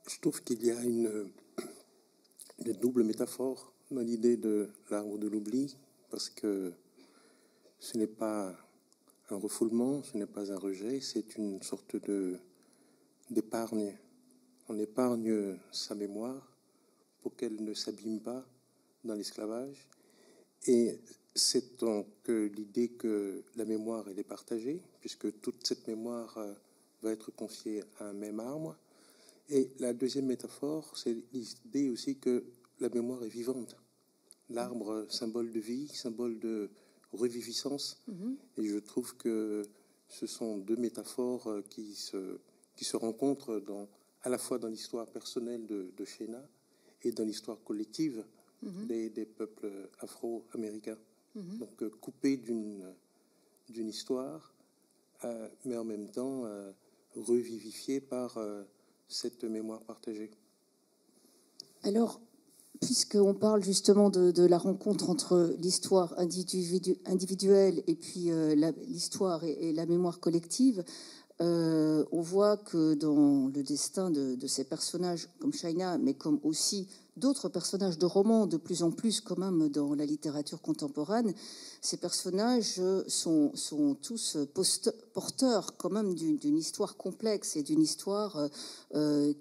[SPEAKER 4] Je trouve qu'il y a une double métaphore dans l'idée de l'arbre de l'oubli, parce que ce n'est pas un refoulement, ce n'est pas un rejet, c'est une sorte d'épargne. On épargne sa mémoire pour qu'elle ne s'abîme pas dans l'esclavage. Et c'est donc l'idée que la mémoire, elle est partagée, puisque toute cette mémoire va être confiée à un même arbre. Et la deuxième métaphore, c'est l'idée aussi que la mémoire est vivante. L'arbre, symbole de vie, symbole de reviviscence. Et je trouve que ce sont deux métaphores qui se rencontrent à la fois dans l'histoire personnelle de Sheena et dans l'histoire collective des peuples afro-américains. Donc coupés d'une histoire, mais en même temps revivifiés par cette mémoire partagée.
[SPEAKER 3] Alors, puisqu'on parle justement de la rencontre entre l'histoire individuelle et puis l'histoire et la mémoire collective, on voit que dans le destin de ces personnages comme Sheena, mais comme aussi d'autres personnages de romans, de plus en plus quand même dans la littérature contemporaine, ces personnages sont tous porteurs quand même d'une histoire complexe et d'une histoire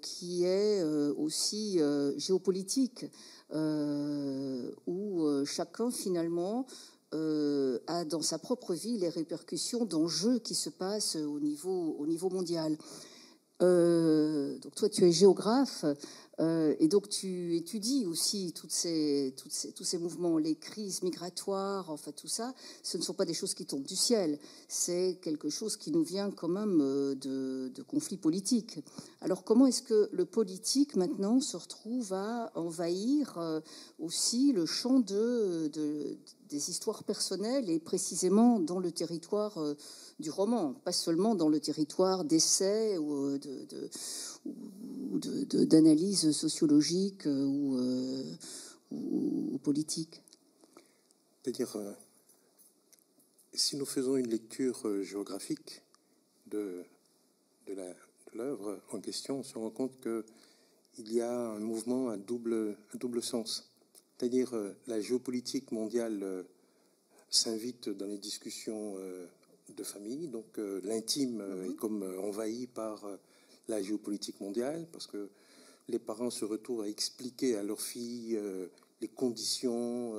[SPEAKER 3] qui est aussi géopolitique, où chacun finalement a dans sa propre vie les répercussions d'enjeux qui se passent au niveau mondial. Donc toi, tu es géographe et donc tu étudies aussi tous ces mouvements, les crises migratoires, enfin tout ça. Ce ne sont pas des choses qui tombent du ciel. C'est quelque chose qui nous vient quand même de conflits politiques. Alors comment est-ce que le politique maintenant se retrouve à envahir aussi le champ des histoires personnelles et précisément dans le territoire du roman, pas seulement dans le territoire d'essais ou d'analyse sociologique ou politique.
[SPEAKER 4] C'est-à-dire, si nous faisons une lecture géographique de l'œuvre en question, on se rend compte qu'il y a un mouvement à double sens. C'est-à-dire, la géopolitique mondiale s'invite dans les discussions de famille, donc l'intime est comme envahi par la géopolitique mondiale, parce que les parents se retrouvent à expliquer à leurs filles les conditions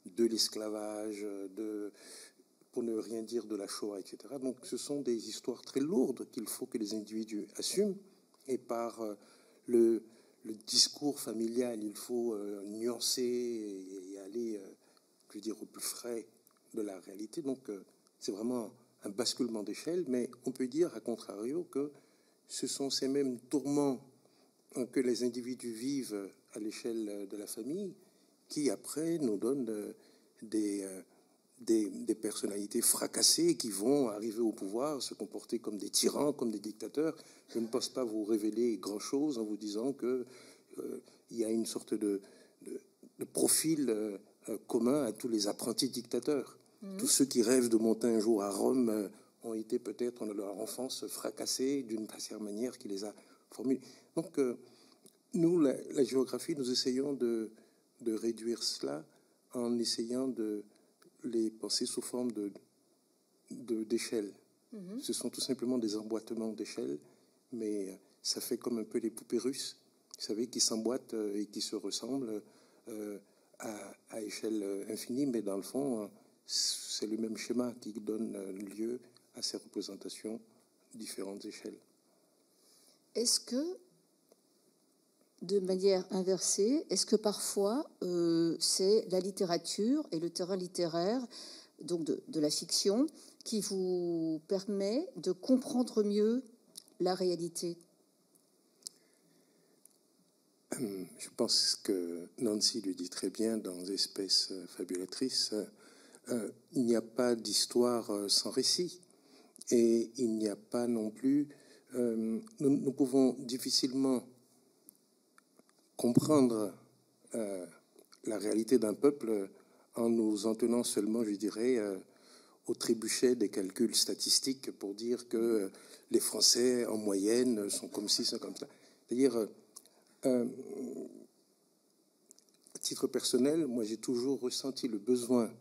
[SPEAKER 4] de l'esclavage, pour ne rien dire de la Shoah, etc. Donc ce sont des histoires très lourdes qu'il faut que les individus assument, et par le discours familial, il faut nuancer et aller, je veux dire, au plus frais de la réalité. Donc c'est vraiment un basculement d'échelle, mais on peut dire, à contrario, que ce sont ces mêmes tourments que les individus vivent à l'échelle de la famille, qui après nous donne des personnalités fracassées qui vont arriver au pouvoir, se comporter comme des tyrans, comme des dictateurs. Je ne pense pas vous révéler grand-chose en vous disant que il y a une sorte de profil commun à tous les apprentis dictateurs. Tous ceux qui rêvent de monter un jour à Rome ont été peut-être dans leur enfance fracassés d'une certaine manière qui les a formés. Donc, nous, la géographie, nous essayons de réduire cela en essayant de les penser sous forme d'échelles. Ce sont tout simplement des emboîtements d'échelles, mais ça fait comme un peu les poupées russes, vous savez, qui s'emboîtent et qui se ressemblent à échelle infinie, mais dans le fond, c'est le même schéma qui donne lieu à ces représentations, différentes échelles.
[SPEAKER 3] Est-ce que, de manière inversée, est-ce que parfois c'est la littérature et le terrain littéraire, donc de la fiction, qui vous permet de comprendre mieux la réalité?
[SPEAKER 4] Je pense que Nancy le dit très bien dans Espèces fabulatrices. Il n'y a pas d'histoire sans récit. Et il n'y a pas non plus... nous pouvons difficilement comprendre la réalité d'un peuple en nous en tenant seulement, je dirais, au trébuchet des calculs statistiques pour dire que les Français, en moyenne, sont comme ci, sont comme ça. C'est-à-dire... à titre personnel, moi j'ai toujours ressenti le besoin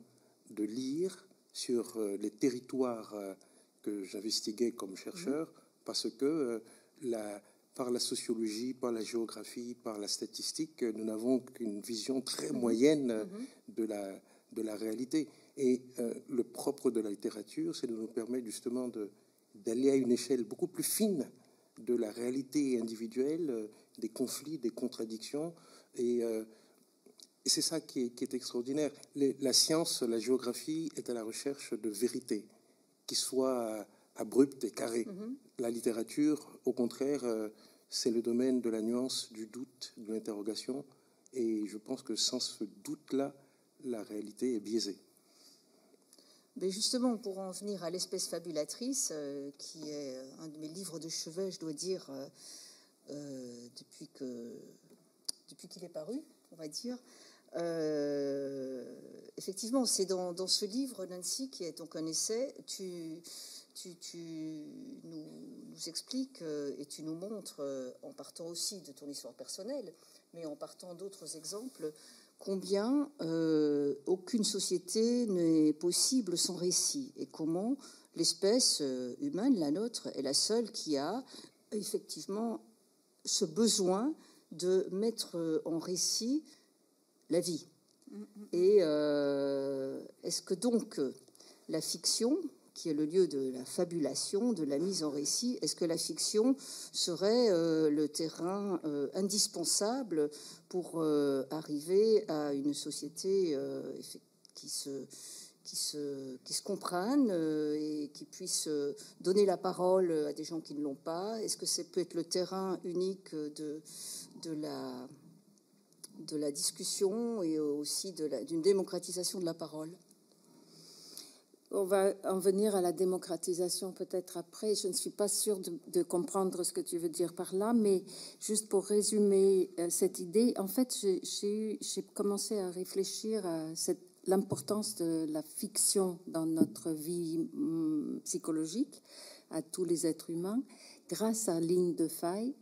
[SPEAKER 4] de lire sur les territoires que j'investiguais comme chercheur, parce que par la sociologie, par la géographie, par la statistique, nous n'avons qu'une vision très moyenne de la réalité. Et le propre de la littérature, c'est de nous permettre justement d'aller à une échelle beaucoup plus fine de la réalité individuelle, des conflits, des contradictions, et c'est ça qui est extraordinaire. La science, la géographie est à la recherche de vérité, qui soit abrupte et carrée. La littérature, au contraire, c'est le domaine de la nuance, du doute, de l'interrogation, et je pense que sans ce doute-là, la réalité est biaisée.
[SPEAKER 3] Mais justement, pour en venir à l'Espèce fabulatrice, qui est un de mes livres de chevet, je dois dire, depuis qu'il est paru, on va dire. Effectivement, c'est dans ce livre, Nancy, qui est donc un essai, tu nous expliques et tu nous montres, en partant aussi de ton histoire personnelle, mais en partant d'autres exemples, combien aucune société n'est possible sans récit, et comment l'espèce humaine, la nôtre, est la seule qui a effectivement ce besoin de mettre en récit la vie. Et est-ce que donc la fiction, qui est le lieu de la fabulation, de la mise en récit, est-ce que la fiction serait le terrain indispensable pour arriver à une société qui se comprenne et qui puisse donner la parole à des gens qui ne l'ont pas? Est-ce que ça peut être le terrain unique de la discussion et aussi d'une démocratisation de la parole?
[SPEAKER 2] On va en venir à la démocratisation peut-être après. Je ne suis pas sûre de comprendre ce que tu veux dire par là, mais juste pour résumer cette idée, en fait, j'ai commencé à réfléchir à l'importance de la fiction dans notre vie psychologique, à tous les êtres humains, grâce à Ligne de Faille.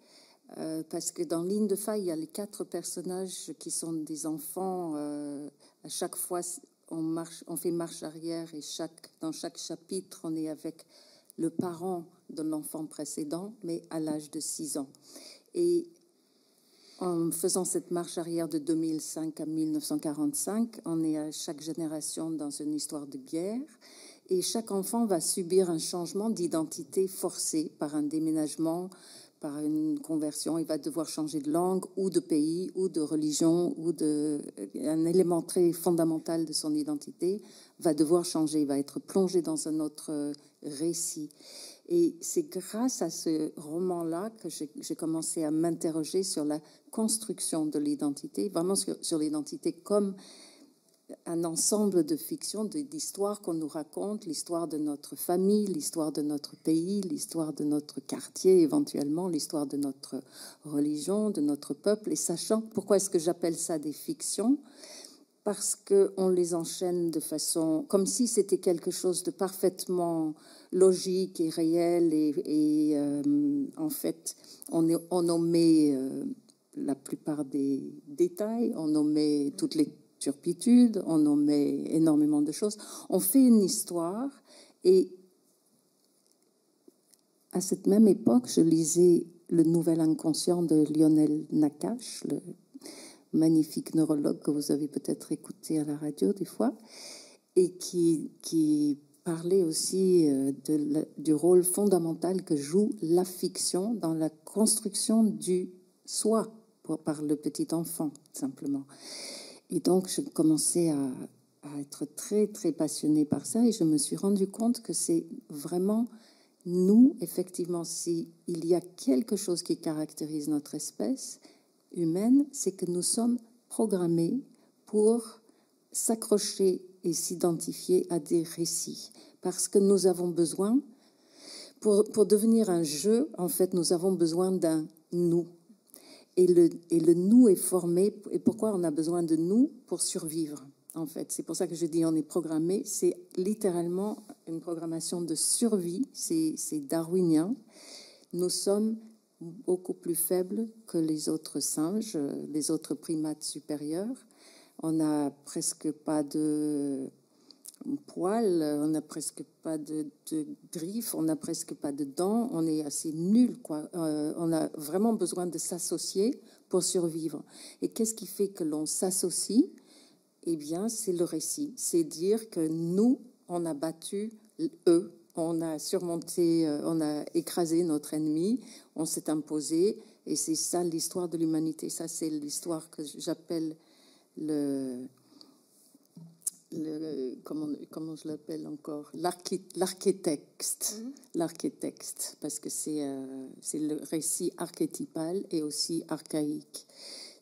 [SPEAKER 2] Parce que dans Ligne de Faille, il y a les 4 personnages qui sont des enfants. À chaque fois, on fait marche arrière et dans chaque chapitre, on est avec le parent de l'enfant précédent, mais à l'âge de 6 ans. Et en faisant cette marche arrière de 2005 à 1945, on est à chaque génération dans une histoire de guerre. Et chaque enfant va subir un changement d'identité forcé par un déménagement, par une conversion. Il va devoir changer de langue ou de pays ou de religion ou un élément très fondamental de son identité va devoir changer. Il va être plongé dans un autre récit. Et c'est grâce à ce roman-là que j'ai commencé à m'interroger sur la construction de l'identité, vraiment sur l'identité comme un ensemble de fictions, d'histoires qu'on nous raconte, l'histoire de notre famille, l'histoire de notre pays, l'histoire de notre quartier éventuellement, l'histoire de notre religion, de notre peuple. Et sachant, pourquoi est-ce que j'appelle ça des fictions ? Parce qu'on les enchaîne de façon, comme si c'était quelque chose de parfaitement logique et réel. Et en fait, on omet la plupart des détails, on omet toutes les turpitudes, on omet énormément de choses. On fait une histoire et à cette même époque, je lisais Le Nouvel Inconscient de Lionel Nakache, le magnifique neurologue que vous avez peut-être écouté à la radio des fois, et qui parlait aussi du rôle fondamental que joue la fiction dans la construction du soi par le petit enfant, simplement. Et donc, je commençais à être très, très passionnée par ça, et je me suis rendu compte que c'est vraiment nous, effectivement, s'il y a quelque chose qui caractérise notre espèce humaine, c'est que nous sommes programmés pour s'accrocher et s'identifier à des récits. Parce que nous avons besoin, pour devenir un jeu, en fait, nous avons besoin d'un nous. Et le nous est formé, et pourquoi on a besoin de nous? Pour survivre, en fait. C'est pour ça que je dis on est programmé, c'est littéralement une programmation de survie, c'est darwinien. Nous sommes beaucoup plus faibles que les autres singes, les autres primates supérieurs. On n'a presque pas de poils, on n'a presque pas de griffes, on n'a presque pas de dents, on est assez nuls, quoi. On a vraiment besoin de s'associer pour survivre. Et qu'est-ce qui fait que l'on s'associe? Eh bien, c'est le récit. C'est dire que nous, on a battu eux, on a surmonté, on a écrasé notre ennemi, on s'est imposé, et c'est ça l'histoire de l'humanité. Ça, c'est l'histoire que j'appelle comment je l'appelle encore, l'archétexte, l'archétexte, parce que c'est le récit archétypal et aussi archaïque.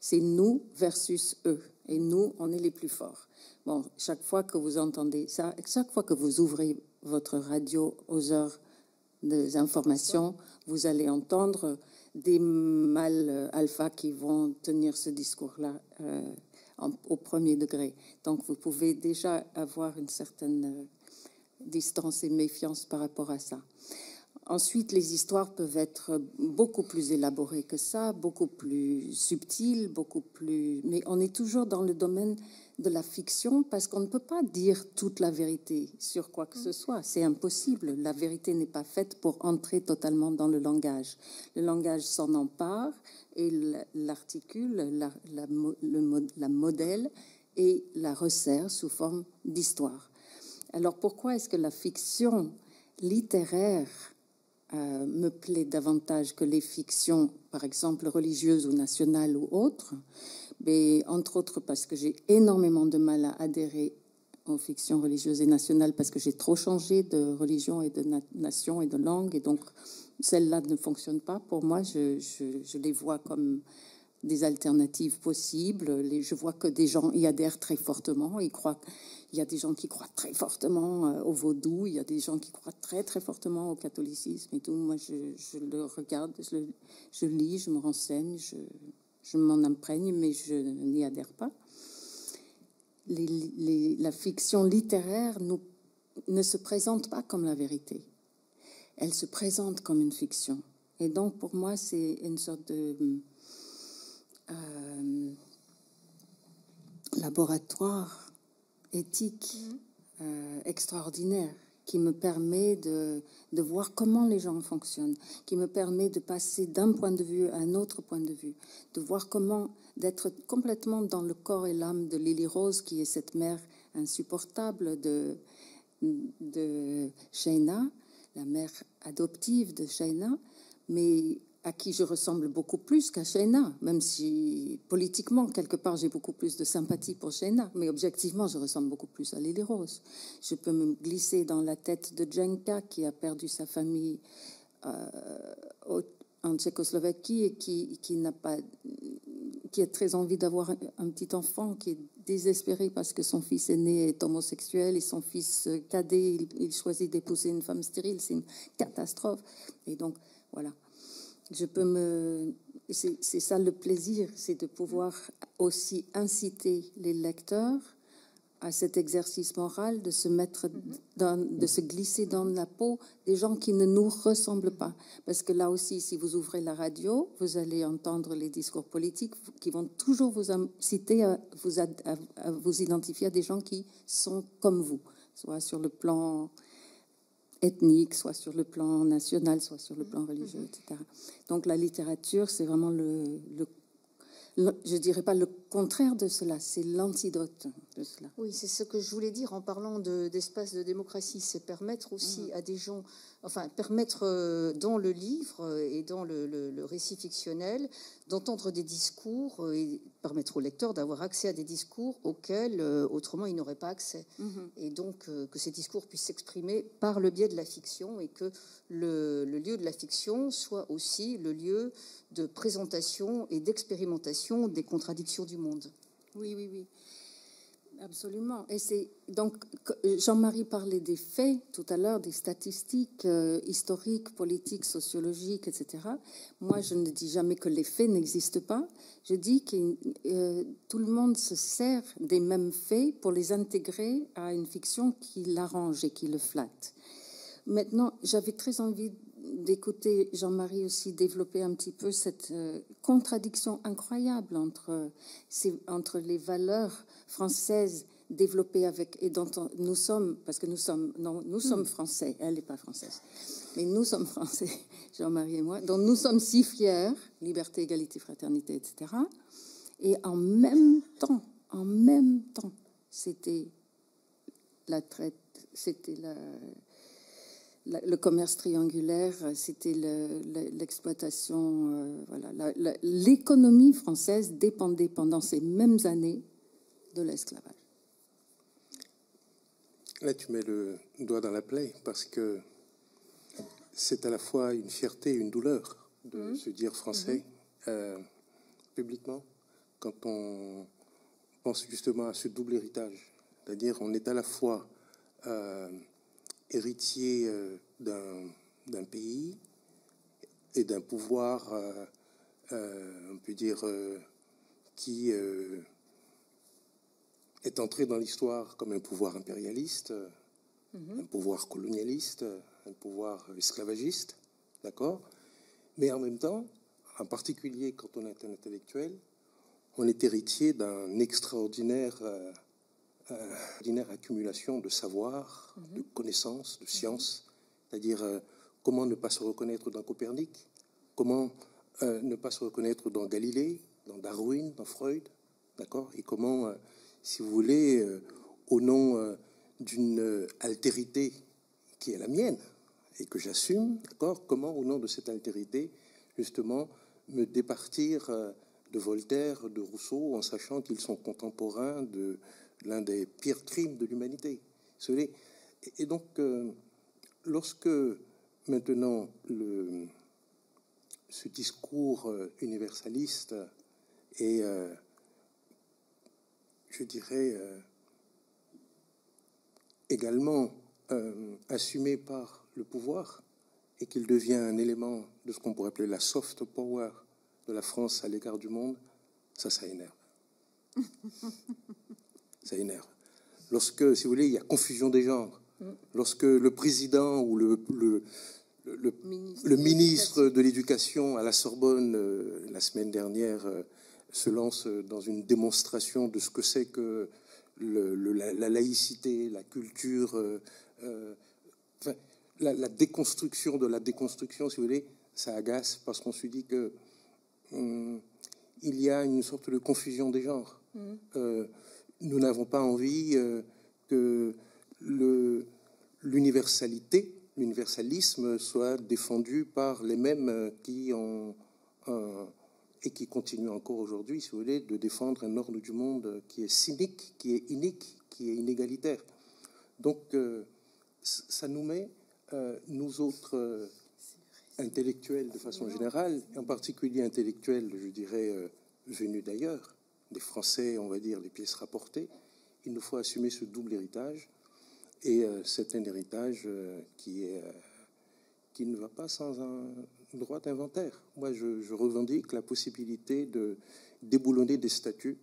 [SPEAKER 2] C'est nous versus eux, et nous, on est les plus forts. Bon, chaque fois que vous entendez ça, chaque fois que vous ouvrez votre radio aux heures des informations, vous allez entendre des mâles alpha qui vont tenir ce discours-là au premier degré. Donc, vous pouvez déjà avoir une certaine distance et méfiance par rapport à ça. Ensuite, les histoires peuvent être beaucoup plus élaborées que ça, beaucoup plus subtiles, beaucoup plus... Mais on est toujours dans le domaine de la fiction parce qu'on ne peut pas dire toute la vérité sur quoi que ce soit. C'est impossible. La vérité n'est pas faite pour entrer totalement dans le langage. Le langage s'en empare et l'articule, la modèle et la resserre sous forme d'histoire. Alors pourquoi est-ce que la fiction littéraire me plaît davantage que les fictions, par exemple, religieuses ou nationales ou autres? Mais entre autres parce que j'ai énormément de mal à adhérer aux fictions religieuses et nationales parce que j'ai trop changé de religion et de nation et de langue, et donc celles-là ne fonctionnent pas. Pour moi, je les vois comme des alternatives possibles. Je vois que des gens y adhèrent très fortement. Il y a des gens qui croient très fortement au vaudou. Il y a des gens qui croient très, très fortement au catholicisme et tout. Moi, je le regarde, je lis, je me renseigne, je m'en imprègne, mais je n'y adhère pas. La fiction littéraire ne se présente pas comme la vérité. Elle se présente comme une fiction. Et donc, pour moi, c'est une sorte de... laboratoire éthique extraordinaire qui me permet de voir comment les gens fonctionnent, qui me permet de passer d'un point de vue à un autre point de vue, de voir comment, d'être complètement dans le corps et l'âme de Lily Rose, qui est cette mère insupportable de Shaina, la mère adoptive de Shaina, mais à qui je ressemble beaucoup plus qu'à Sheena, même si politiquement, quelque part, j'ai beaucoup plus de sympathie pour Sheena, mais objectivement, je ressemble beaucoup plus à Lily Rose. Je peux me glisser dans la tête de Jenka, qui a perdu sa famille en Tchécoslovaquie et qui n'a pas, qui a très envie d'avoir un petit enfant, qui est désespéré parce que son fils aîné est homosexuel et son fils cadet, il choisit d'épouser une femme stérile. C'est une catastrophe. Et donc, voilà. C'est ça le plaisir, c'est de pouvoir aussi inciter les lecteurs à cet exercice moral, de se de se glisser dans la peau des gens qui ne nous ressemblent pas. Parce que là aussi, si vous ouvrez la radio, vous allez entendre les discours politiques qui vont toujours vous inciter à vous identifier à des gens qui sont comme vous, soit sur le plan ethnique, soit sur le plan national, soit sur le plan religieux, etc. Donc la littérature, c'est vraiment je dirais pas le contraire de cela, c'est l'antidote de cela.
[SPEAKER 3] Oui, c'est ce que je voulais dire en parlant d'espace de démocratie, c'est permettre aussi à des gens, enfin permettre dans le livre et dans le récit fictionnel d'entendre des discours et permettre au lecteur d'avoir accès à des discours auxquels autrement il n'aurait pas accès. Et donc que ces discours puissent s'exprimer par le biais de la fiction et que le lieu de la fiction soit aussi le lieu de présentation et d'expérimentation des contradictions du monde.
[SPEAKER 2] Oui, oui, oui. Absolument. Et c'est donc Jean-Marie parlait des faits tout à l'heure, des statistiques historiques, politiques, sociologiques, etc. Moi, je ne dis jamais que les faits n'existent pas. Je dis que tout le monde se sert des mêmes faits pour les intégrer à une fiction qui l'arrange et qui le flatte. Maintenant, j'avais très envie d'écouter Jean-Marie aussi développer un petit peu cette contradiction incroyable entre les valeurs françaises développées et dont nous sommes, parce que nous sommes français, elle n'est pas française, mais nous sommes français, Jean-Marie et moi, dont nous sommes si fiers, liberté, égalité, fraternité, etc. Et en même temps, c'était la traite, c'était le commerce triangulaire, c'était l'exploitation. Voilà, l'économie française dépendait pendant ces mêmes années de l'esclavage.
[SPEAKER 4] Là, tu mets le doigt dans la plaie parce que c'est à la fois une fierté et une douleur de se dire français publiquement quand on pense justement à ce double héritage. C'est-à-dire on est à la fois héritier d'un pays et d'un pouvoir, on peut dire, qui est entré dans l'histoire comme un pouvoir impérialiste, un pouvoir colonialiste, un pouvoir esclavagiste, d'accord? Mais en même temps, en particulier quand on est un intellectuel, on est héritier d'un extraordinaire accumulation de savoir, de connaissances, de sciences. C'est-à-dire, comment ne pas se reconnaître dans Copernic, comment ne pas se reconnaître dans Galilée, dans Darwin, dans Freud, d'accord? Et comment, si vous voulez, au nom d'une altérité qui est la mienne et que j'assume, d'accord? Comment, au nom de cette altérité, justement, me départir de Voltaire, de Rousseau, en sachant qu'ils sont contemporains de l'un des pires crimes de l'humanité. Et donc, lorsque maintenant ce discours universaliste est, je dirais, également assumé par le pouvoir et qu'il devient un élément de ce qu'on pourrait appeler la soft power de la France à l'égard du monde, ça énerve. Ça énerve. Lorsque, si vous voulez, il y a confusion des genres, lorsque le président ou le ministre de l'Éducation à la Sorbonne, la semaine dernière, se lance dans une démonstration de ce que c'est que la laïcité, la culture, enfin, la déconstruction de la déconstruction, si vous voulez, ça agace parce qu'on se dit que il y a une sorte de confusion des genres. Nous n'avons pas envie que l'universalité, l'universalisme soit défendu par les mêmes qui ont et qui continuent encore aujourd'hui, si vous voulez, de défendre un ordre du monde qui est cynique, qui est inique, qui est inégalitaire. Donc, ça nous met, nous autres intellectuels de façon générale, en particulier intellectuels, je dirais, venus d'ailleurs, des Français, on va dire, les pièces rapportées, il nous faut assumer ce double héritage. Et c'est un héritage qui ne va pas sans un droit d'inventaire. Moi, je revendique la possibilité de déboulonner des statues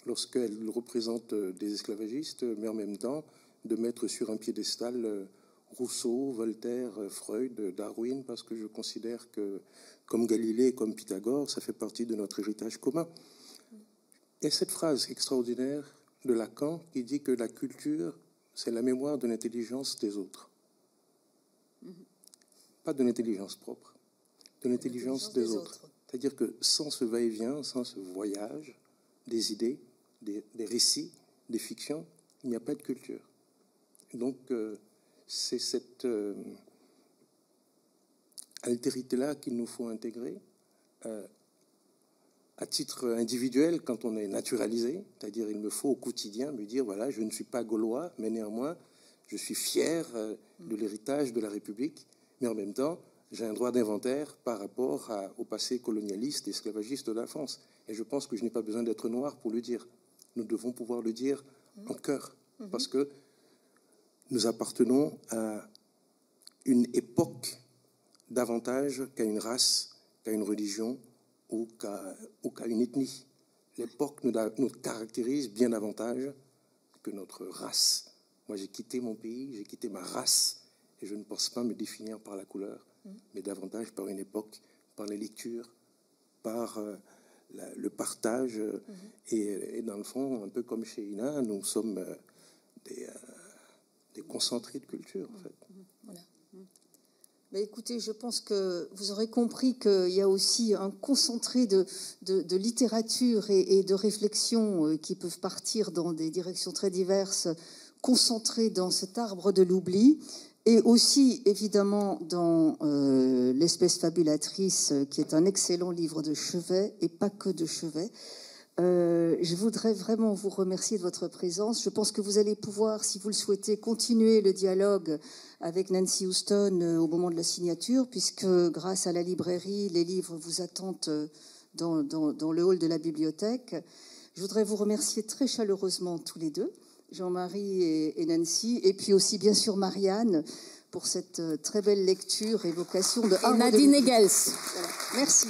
[SPEAKER 4] lorsqu'elles représentent des esclavagistes, mais en même temps de mettre sur un piédestal Rousseau, Voltaire, Freud, Darwin, parce que je considère que, comme Galilée et comme Pythagore, ça fait partie de notre héritage commun. Et cette phrase extraordinaire de Lacan qui dit que la culture, c'est la mémoire de l'intelligence des autres. Pas de l'intelligence propre, de l'intelligence des autres. C'est-à-dire que sans ce va-et-vient, sans ce voyage des idées, des récits, des fictions, il n'y a pas de culture. Donc, c'est cette altérité-là qu'il nous faut intégrer à titre individuel quand on est naturalisé, c'est-à-dire il me faut au quotidien me dire, voilà, je ne suis pas gaulois, mais néanmoins, je suis fier de l'héritage de la République, mais en même temps, j'ai un droit d'inventaire par rapport au passé colonialiste et esclavagiste de la France. Et je pense que je n'ai pas besoin d'être noir pour le dire. Nous devons pouvoir le dire en cœur, parce que nous appartenons à une époque davantage qu'à une race, qu'à une religion ou qu'à une ethnie. L'époque nous caractérise bien davantage que notre race. Moi, j'ai quitté mon pays, j'ai quitté ma race, et je ne pense pas me définir par la couleur, mais davantage par une époque, par les lectures, par le partage. Et dans le fond, un peu comme chez Ina, nous sommes des concentrés de culture, en fait.
[SPEAKER 3] Voilà. Mais écoutez, je pense que vous aurez compris qu'il y a aussi un concentré de littérature et de réflexion qui peuvent partir dans des directions très diverses, concentrés dans cet arbre de l'oubli, et aussi, évidemment, dans L'Espèce fabulatrice, qui est un excellent livre de chevet, et pas que de chevet. Je voudrais vraiment vous remercier de votre présence. Je pense que vous allez pouvoir, si vous le souhaitez, continuer le dialogue avec Nancy Houston au moment de la signature, puisque grâce à la librairie, les livres vous attendent dans le hall de la bibliothèque. Je voudrais vous remercier très chaleureusement tous les deux, Jean-Marie et Nancy, et puis aussi bien sûr Marianne, pour cette très belle lecture, évocation de...
[SPEAKER 2] Et Nadine Egels.
[SPEAKER 3] Voilà. Merci.